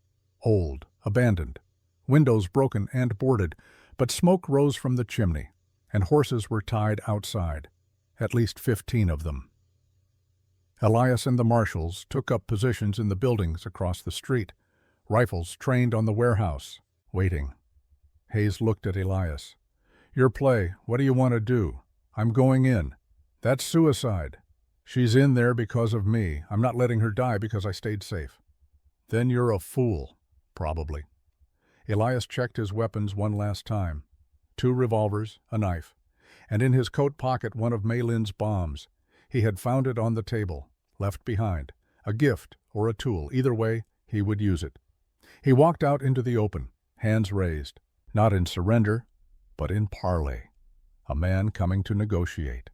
Old, abandoned, windows broken and boarded, but smoke rose from the chimney, and horses were tied outside, at least 15 of them. Elias and the marshals took up positions in the buildings across the street, rifles trained on the warehouse, waiting. Hayes looked at Elias. "Your play, what do you want to do?" "I'm going in." "That's suicide." "She's in there because of me. I'm not letting her die because I stayed safe." "Then you're a fool." "Probably." Elias checked his weapons one last time. 2 revolvers, a knife, and in his coat pocket one of Mei Lin's bombs. He had found it on the table, left behind. A gift or a tool, either way, he would use it. He walked out into the open, hands raised, not in surrender, but in parley. A man coming to negotiate.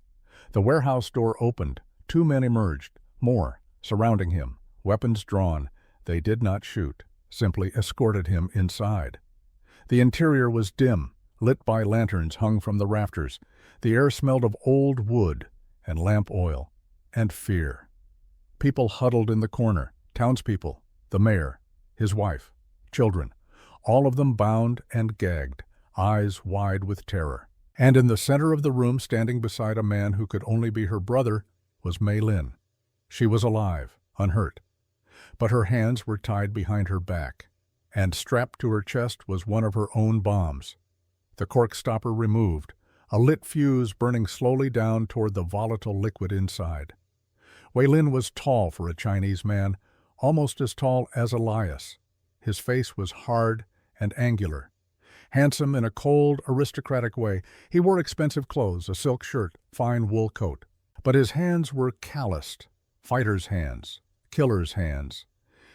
The warehouse door opened. 2 men emerged, more, surrounding him, weapons drawn. They did not shoot, simply escorted him inside. The interior was dim, lit by lanterns hung from the rafters. The air smelled of old wood and lamp oil and fear. People huddled in the corner, townspeople, the mayor, his wife, children, all of them bound and gagged, eyes wide with terror. And in the center of the room, standing beside a man who could only be her brother, was Mei Lin. She was alive, unhurt, but her hands were tied behind her back, and strapped to her chest was one of her own bombs. The cork stopper removed, a lit fuse burning slowly down toward the volatile liquid inside. Wei Lin was tall for a Chinese man, almost as tall as Elias. His face was hard and angular. Handsome in a cold, aristocratic way, he wore expensive clothes, a silk shirt, fine wool coat. But his hands were calloused, fighter's hands, killer's hands.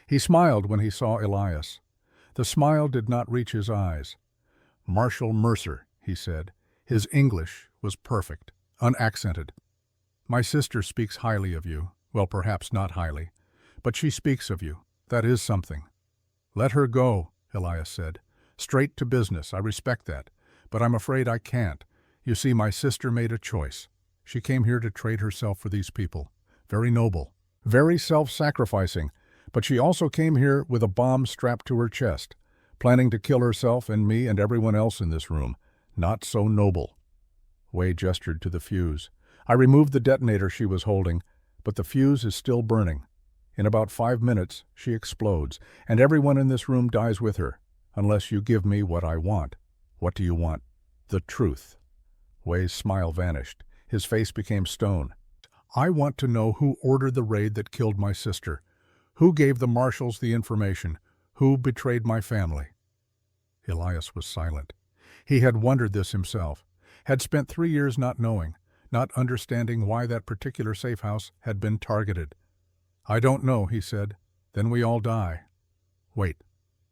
He smiled when he saw Elias. The smile did not reach his eyes. "Marshal Mercer," he said. His English was perfect, unaccented. "My sister speaks highly of you. Well, perhaps not highly, but she speaks of you. That is something." "Let her go," Elias said. "Straight to business. I respect that. But I'm afraid I can't. You see, my sister made a choice. She came here to trade herself for these people. Very noble. Very self-sacrificing. But she also came here with a bomb strapped to her chest, planning to kill herself and me and everyone else in this room. Not so noble." Wei gestured to the fuse. "I removed the detonator she was holding, but the fuse is still burning. In about 5 minutes, she explodes, and everyone in this room dies with her, unless you give me what I want." "What do you want?" "The truth." Wei's smile vanished. His face became stone. "I want to know who ordered the raid that killed my sister. Who gave the marshals the information? Who betrayed my family?" Elias was silent. He had wondered this himself, had spent 3 years not knowing, not understanding why that particular safe house had been targeted. "I don't know," he said. "Then we all die." "Wait."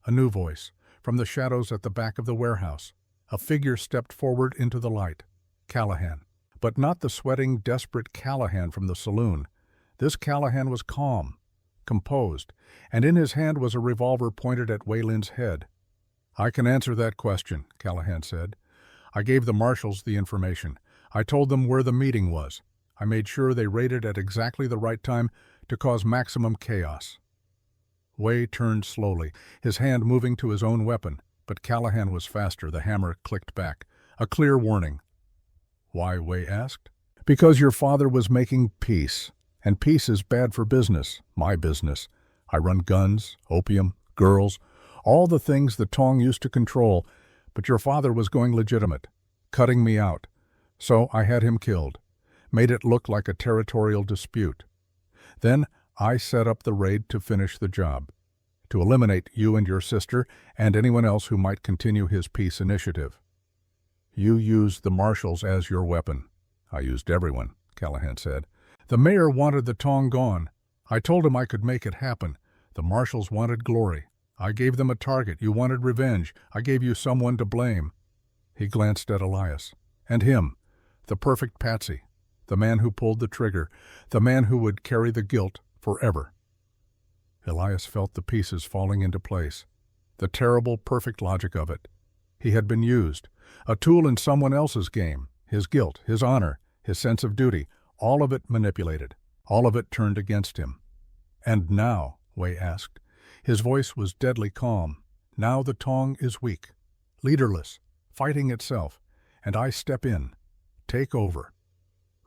A new voice, From the shadows at the back of the warehouse, a figure stepped forward into the light. Callahan. But not the sweating, desperate Callahan from the saloon. This Callahan was calm, composed, and in his hand was a revolver pointed at Wei Lin's head. "I can answer that question," Callahan said. "I gave the marshals the information. I told them where the meeting was. I made sure they raided at exactly the right time to cause maximum chaos." Wei turned slowly, his hand moving to his own weapon, but Callahan was faster. The hammer clicked back. A clear warning. "Why?" Wei asked. "Because your father was making peace, and peace is bad for business, my business. I run guns, opium, girls, all the things the Tong used to control, but your father was going legitimate, cutting me out. So I had him killed, made it look like a territorial dispute. Then I set up the raid to finish the job, to eliminate you and your sister and anyone else who might continue his peace initiative. You used the marshals as your weapon." "I used everyone," Callahan said. "The mayor wanted the Tong gone. I told him I could make it happen. The marshals wanted glory. I gave them a target. You wanted revenge. I gave you someone to blame." He glanced at Elias. "And him, the perfect patsy, the man who pulled the trigger, the man who would carry the guilt forever." Elias felt the pieces falling into place. The terrible, perfect logic of it. He had been used, a tool in someone else's game, his guilt, his honor, his sense of duty, all of it manipulated, all of it turned against him. "And now," Wei asked. His voice was deadly calm. "Now the Tong is weak, leaderless, fighting itself, and I step in, take over,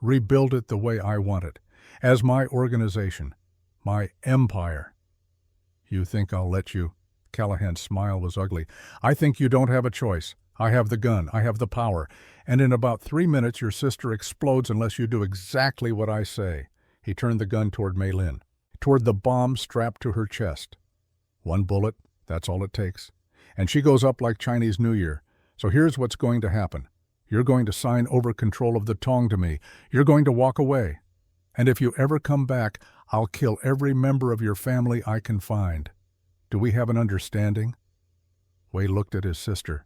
rebuild it the way I want it, as my organization, my empire." "You think I'll let you?" Callahan's smile was ugly. "I think you don't have a choice. I have the gun, I have the power, and in about 3 minutes your sister explodes unless you do exactly what I say." He turned the gun toward Mei Lin, toward the bomb strapped to her chest. "1 bullet, that's all it takes. And she goes up like Chinese New Year. So here's what's going to happen. You're going to sign over control of the Tong to me. You're going to walk away. And if you ever come back, I'll kill every member of your family I can find. Do we have an understanding?" Wei looked at his sister,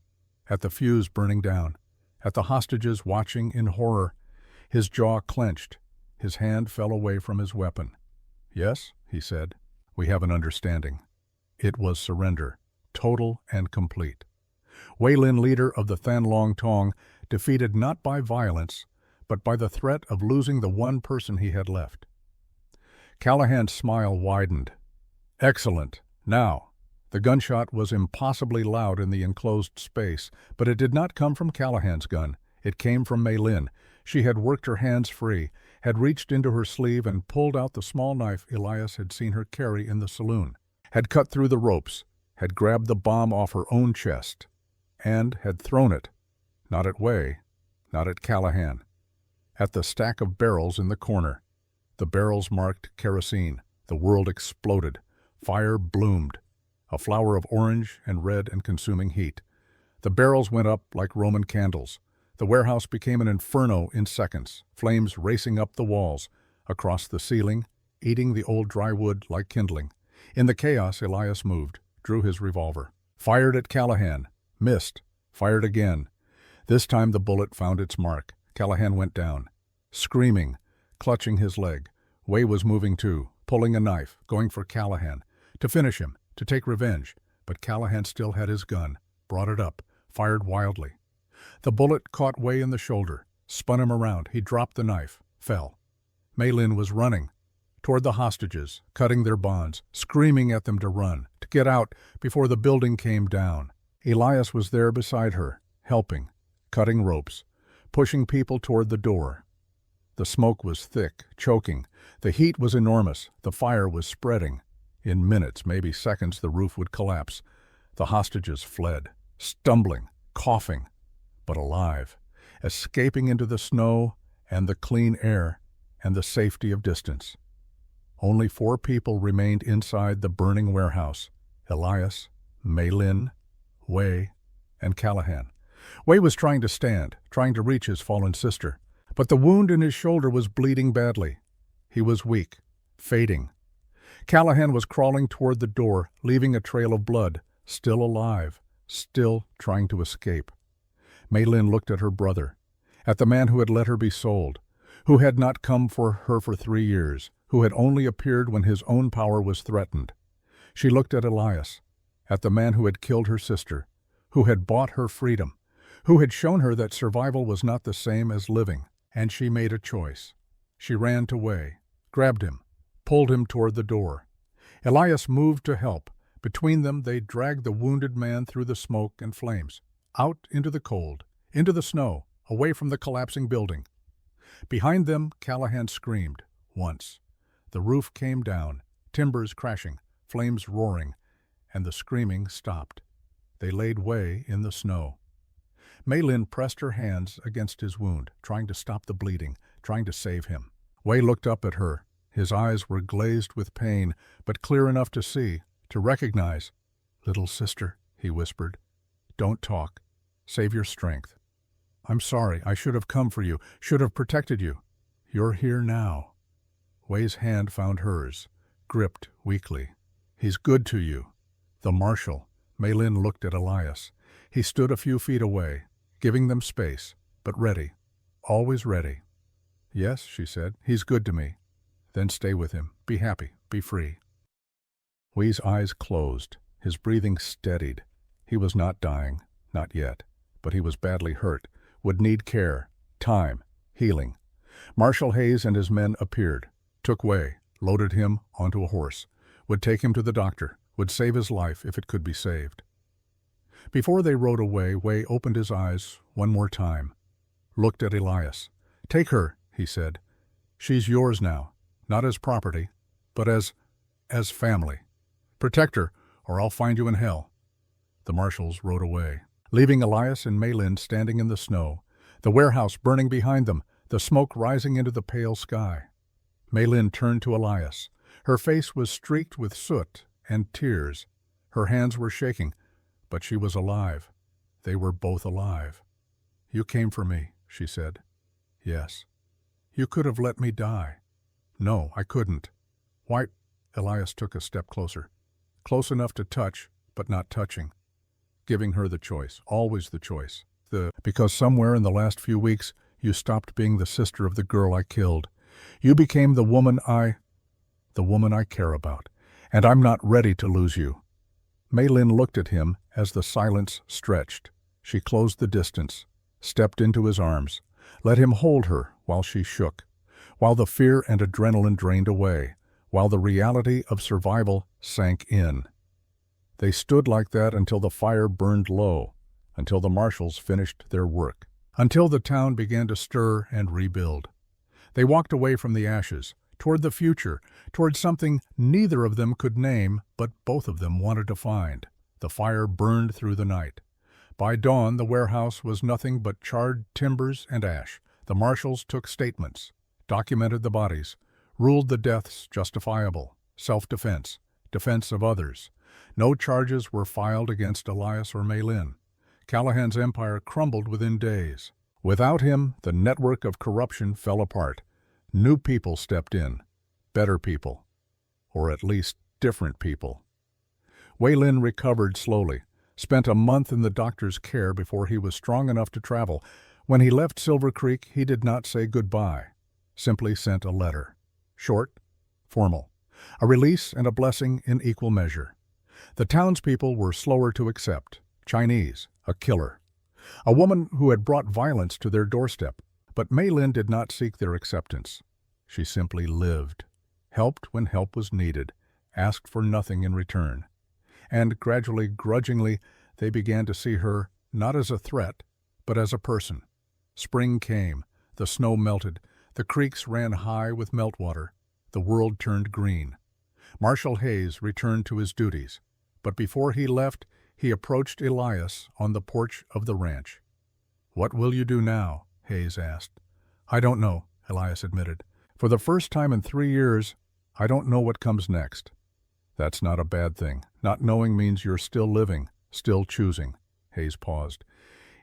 at the fuse burning down, at the hostages watching in horror. His jaw clenched. His hand fell away from his weapon. "Yes," he said, "we have an understanding." It was surrender, total and complete. Wei Lin, leader of the Thanlong Tong, defeated not by violence, but by the threat of losing the one person he had left. Callahan's smile widened. "Excellent. Now." The gunshot was impossibly loud in the enclosed space, but it did not come from Callahan's gun. It came from Mei Lin. She had worked her hands free, had reached into her sleeve and pulled out the small knife Elias had seen her carry in the saloon, had cut through the ropes, had grabbed the bomb off her own chest, and had thrown it, not at Wei, not at Callahan, at the stack of barrels in the corner. The barrels marked kerosene. The world exploded. Fire bloomed, a flower of orange and red and consuming heat. The barrels went up like Roman candles. The warehouse became an inferno in seconds, flames racing up the walls, across the ceiling, eating the old dry wood like kindling. In the chaos, Elias moved, drew his revolver, fired at Callahan, missed, fired again. This time the bullet found its mark. Callahan went down, screaming, clutching his leg. Wei was moving too, pulling a knife, going for Callahan, to finish him, to take revenge. But Callahan still had his gun, brought it up, fired wildly. The bullet caught Wei in the shoulder, spun him around. He dropped the knife, fell. Mei Lin was running toward the hostages, cutting their bonds, screaming at them to run, to get out before the building came down. Elias was there beside her, helping, cutting ropes, pushing people toward the door. The smoke was thick, choking. The heat was enormous. The fire was spreading. In minutes, maybe seconds, the roof would collapse. The hostages fled, stumbling, coughing, but alive, escaping into the snow and the clean air and the safety of distance. Only 4 people remained inside the burning warehouse: Elias, Mei Lin, Wei, and Callahan. Wei was trying to stand, trying to reach his fallen sister, but the wound in his shoulder was bleeding badly. He was weak, fading. Callahan was crawling toward the door, leaving a trail of blood, still alive, still trying to escape. Maylin looked at her brother, at the man who had let her be sold, who had not come for her for 3 years, who had only appeared when his own power was threatened. She looked at Elias, at the man who had killed her sister, who had bought her freedom, who had shown her that survival was not the same as living, and she made a choice. She ran to Wei, grabbed him, pulled him toward the door. Elias moved to help. Between them they dragged the wounded man through the smoke and flames, out into the cold, into the snow, away from the collapsing building. Behind them, Callahan screamed, once. The roof came down, timbers crashing, flames roaring, and the screaming stopped. They laid Wei in the snow. Maylin pressed her hands against his wound, trying to stop the bleeding, trying to save him. Wei looked up at her. His eyes were glazed with pain, but clear enough to see, to recognize. "Little sister," he whispered, "don't talk. Save your strength. I'm sorry. I should have come for you, should have protected you. You're here now." Wei's hand found hers, gripped weakly. "He's good to you." The marshal. Maylin looked at Elias. He stood a few feet away, giving them space, but ready, always ready. "Yes," she said, "he's good to me." "Then stay with him. Be happy. Be free." Wei's eyes closed. His breathing steadied. He was not dying, not yet, but he was badly hurt, would need care, time, healing. Marshal Hayes and his men appeared, took Wei, loaded him onto a horse, would take him to the doctor, would save his life if it could be saved. Before they rode away, Wei opened his eyes one more time, looked at Elias. "Take her," he said. "She's yours now, not as property, but as family. Protect her, or I'll find you in hell." The marshals rode away, leaving Elias and Maylin standing in the snow, the warehouse burning behind them, the smoke rising into the pale sky. Maylin turned to Elias. Her face was streaked with soot and tears. Her hands were shaking, but she was alive. They were both alive. "You came for me," she said. "Yes." "You could have let me die." "No, I couldn't." "Why?" Elias took a step closer. Close enough to touch, but not touching. Giving her the choice, always the choice. Because somewhere in the last few weeks, you stopped being the sister of the girl I killed. You became the woman I care about, and I'm not ready to lose you. Maylin looked at him as the silence stretched. She closed the distance, stepped into his arms, let him hold her while she shook, while the fear and adrenaline drained away, while the reality of survival sank in. They stood like that until the fire burned low, until the marshals finished their work, until the town began to stir and rebuild. They walked away from the ashes, toward the future, toward something neither of them could name, but both of them wanted to find. The fire burned through the night. By dawn, the warehouse was nothing but charred timbers and ash. The marshals took statements, documented the bodies, ruled the deaths justifiable, self-defense, defense of others. No charges were filed against Elias or Maylin. Callahan's empire crumbled within days. Without him, the network of corruption fell apart. New people stepped in, better people, or at least different people. Weilin recovered slowly, spent a month in the doctor's care before he was strong enough to travel. When he left Silver Creek, he did not say goodbye, simply sent a letter. Short, formal, a release and a blessing in equal measure. The townspeople were slower to accept. Chinese, a killer, a woman who had brought violence to their doorstep. But Maylin did not seek their acceptance. She simply lived, helped when help was needed, asked for nothing in return. And gradually, grudgingly, they began to see her not as a threat, but as a person. Spring came, the snow melted, the creeks ran high with meltwater, the world turned green. Marshal Hayes returned to his duties, but before he left, he approached Elias on the porch of the ranch. "What will you do now?" Hayes asked. "I don't know," Elias admitted. "For the first time in 3 years, I don't know what comes next." "That's not a bad thing. Not knowing means you're still living, still choosing." Hayes paused.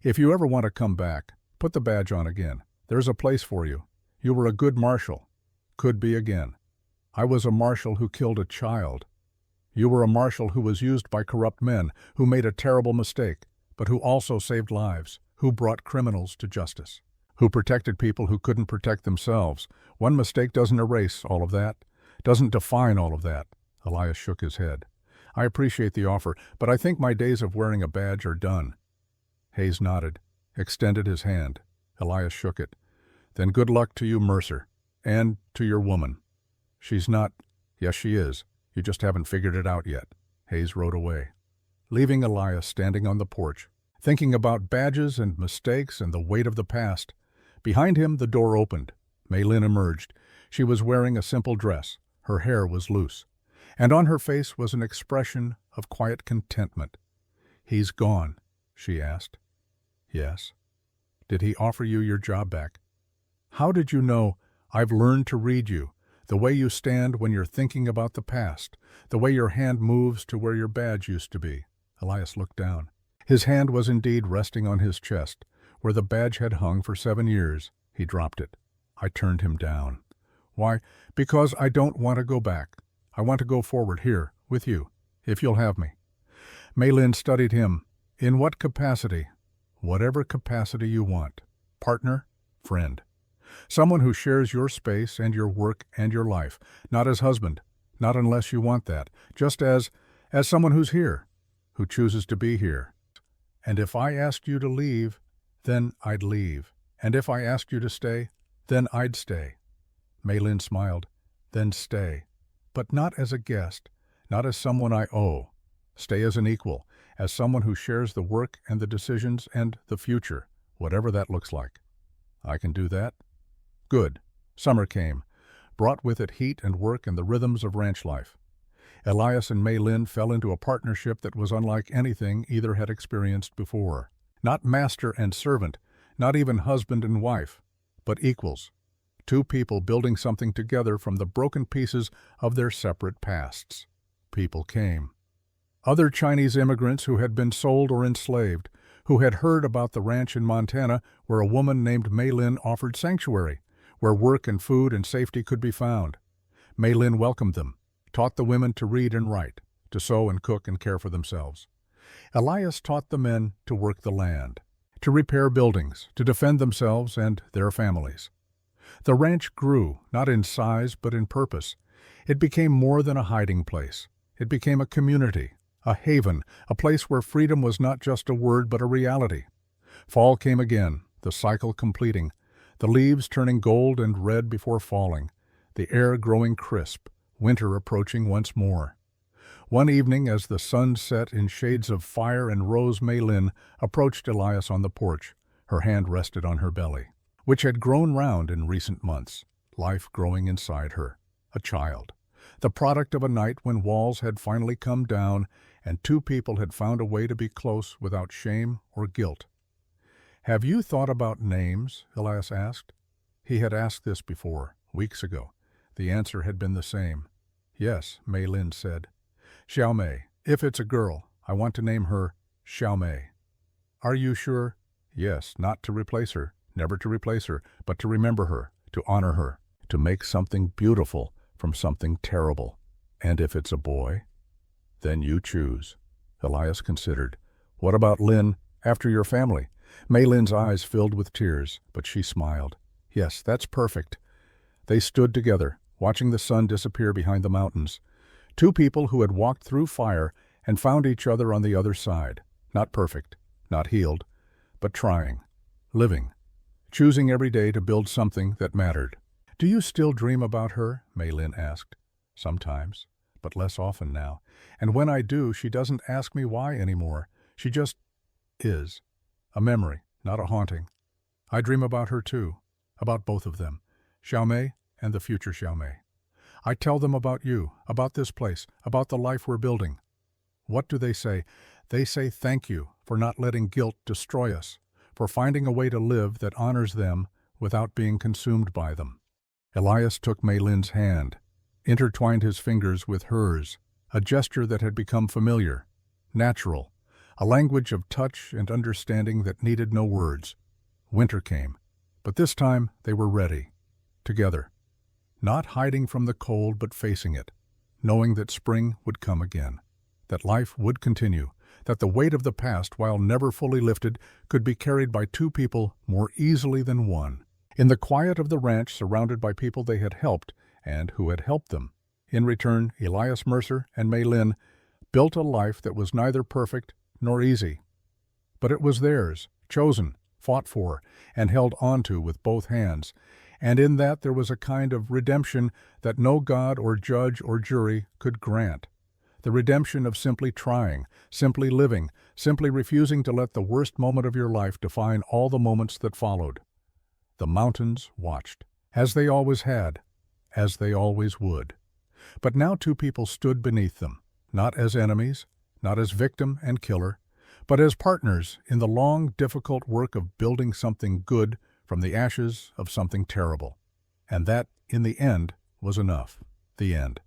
"If you ever want to come back, put the badge on again. There's a place for you. You were a good marshal. Could be again. I was a marshal who killed a child." You were a marshal who was used by corrupt men, who made a terrible mistake, but who also saved lives, who brought criminals to justice, who protected people who couldn't protect themselves. One mistake doesn't erase all of that, doesn't define all of that." Elias shook his head. "I appreciate the offer, but I think my days of wearing a badge are done." Hayes nodded, extended his hand. Elias shook it. "Then good luck to you, Mercer, and to your woman. She's not—" "Yes, she is. You just haven't figured it out yet." Hayes rode away, leaving Elias standing on the porch, thinking about badges and mistakes and the weight of the past. Behind him, the door opened. Mei Lin emerged. She was wearing a simple dress. Her hair was loose, and on her face was an expression of quiet contentment. "He's gone?" she asked. "Yes." "Did he offer you your job back?" "How did you know?" "I've learned to read you. The way you stand when you're thinking about the past. The way your hand moves to where your badge used to be." Elias looked down. His hand was indeed resting on his chest, where the badge had hung for 7 years. He dropped it. I turned him down. "Why?" "Because I don't want to go back. I want to go forward here, with you, if you'll have me." Mei Lin studied him. "In what capacity?" "Whatever capacity you want. Partner, friend. Someone who shares your space and your work and your life. Not as husband, not unless you want that. Just as someone who's here, who chooses to be here. And if I asked you to leave, then I'd leave. And if I asked you to stay, then I'd stay." Mei Lin smiled. "Then stay. But not as a guest, not as someone I owe. Stay as an equal, as someone who shares the work and the decisions and the future, whatever that looks like." "I can do that?" "Good." Summer came, brought with it heat and work and the rhythms of ranch life. Elias and Mei Lin fell into a partnership that was unlike anything either had experienced before. Not master and servant, not even husband and wife, but equals. Two people building something together from the broken pieces of their separate pasts. People came. Other Chinese immigrants who had been sold or enslaved, who had heard about the ranch in Montana where a woman named Mei Lin offered sanctuary, where work and food and safety could be found. Mei Lin welcomed them, taught the women to read and write, to sew and cook and care for themselves. Elias taught the men to work the land, to repair buildings, to defend themselves and their families. The ranch grew, not in size but in purpose. It became more than a hiding place. It became a community, a haven, a place where freedom was not just a word but a reality. Fall came again, the cycle completing, the leaves turning gold and red before falling, the air growing crisp, winter approaching once more. One evening, as the sun set in shades of fire and rose, Mei Lin approached Elias on the porch. Her hand rested on her belly, which had grown round in recent months, life growing inside her, a child, the product of a night when walls had finally come down and two people had found a way to be close without shame or guilt. "Have you thought about names?" Elias asked. He had asked this before, weeks ago. The answer had been the same. "Yes," Mei Lin said. "Xiao Mei. If it's a girl, I want to name her Xiao Mei." "Are you sure?" "Yes, not to replace her, never to replace her, but to remember her, to honor her, to make something beautiful from something terrible. And if it's a boy?" "Then you choose." Elias considered. "What about Lin, after your family?" Mei Lin's eyes filled with tears, but she smiled. "Yes, that's perfect." They stood together, watching the sun disappear behind the mountains. Two people who had walked through fire and found each other on the other side. Not perfect, not healed, but trying, living, choosing every day to build something that mattered. "Do you still dream about her?" Mei Lin asked. "Sometimes, but less often now. And when I do, she doesn't ask me why anymore. She just is. A memory, not a haunting. I dream about her too, about both of them, Xiao Mei and the future Xiao Mei. I tell them about you, about this place, about the life we're building. What do they say? They say thank you for not letting guilt destroy us, for finding a way to live that honors them without being consumed by them." Elias took Mei Lin's hand, intertwined his fingers with hers, a gesture that had become familiar, natural, a language of touch and understanding that needed no words. Winter came, but this time they were ready, together, not hiding from the cold but facing it, knowing that spring would come again, that life would continue, that the weight of the past, while never fully lifted, could be carried by two people more easily than one. In the quiet of the ranch, surrounded by people they had helped and who had helped them. In return, Elias Mercer and Mei Lin built a life that was neither perfect nor easy. But it was theirs, chosen, fought for, and held onto with both hands, and in that there was a kind of redemption that no god or judge or jury could grant. The redemption of simply trying, simply living, simply refusing to let the worst moment of your life define all the moments that followed. The mountains watched, as they always had, as they always would. But now two people stood beneath them, not as enemies, not as victim and killer, but as partners in the long, difficult work of building something good from the ashes of something terrible. And that, in the end, was enough. The end.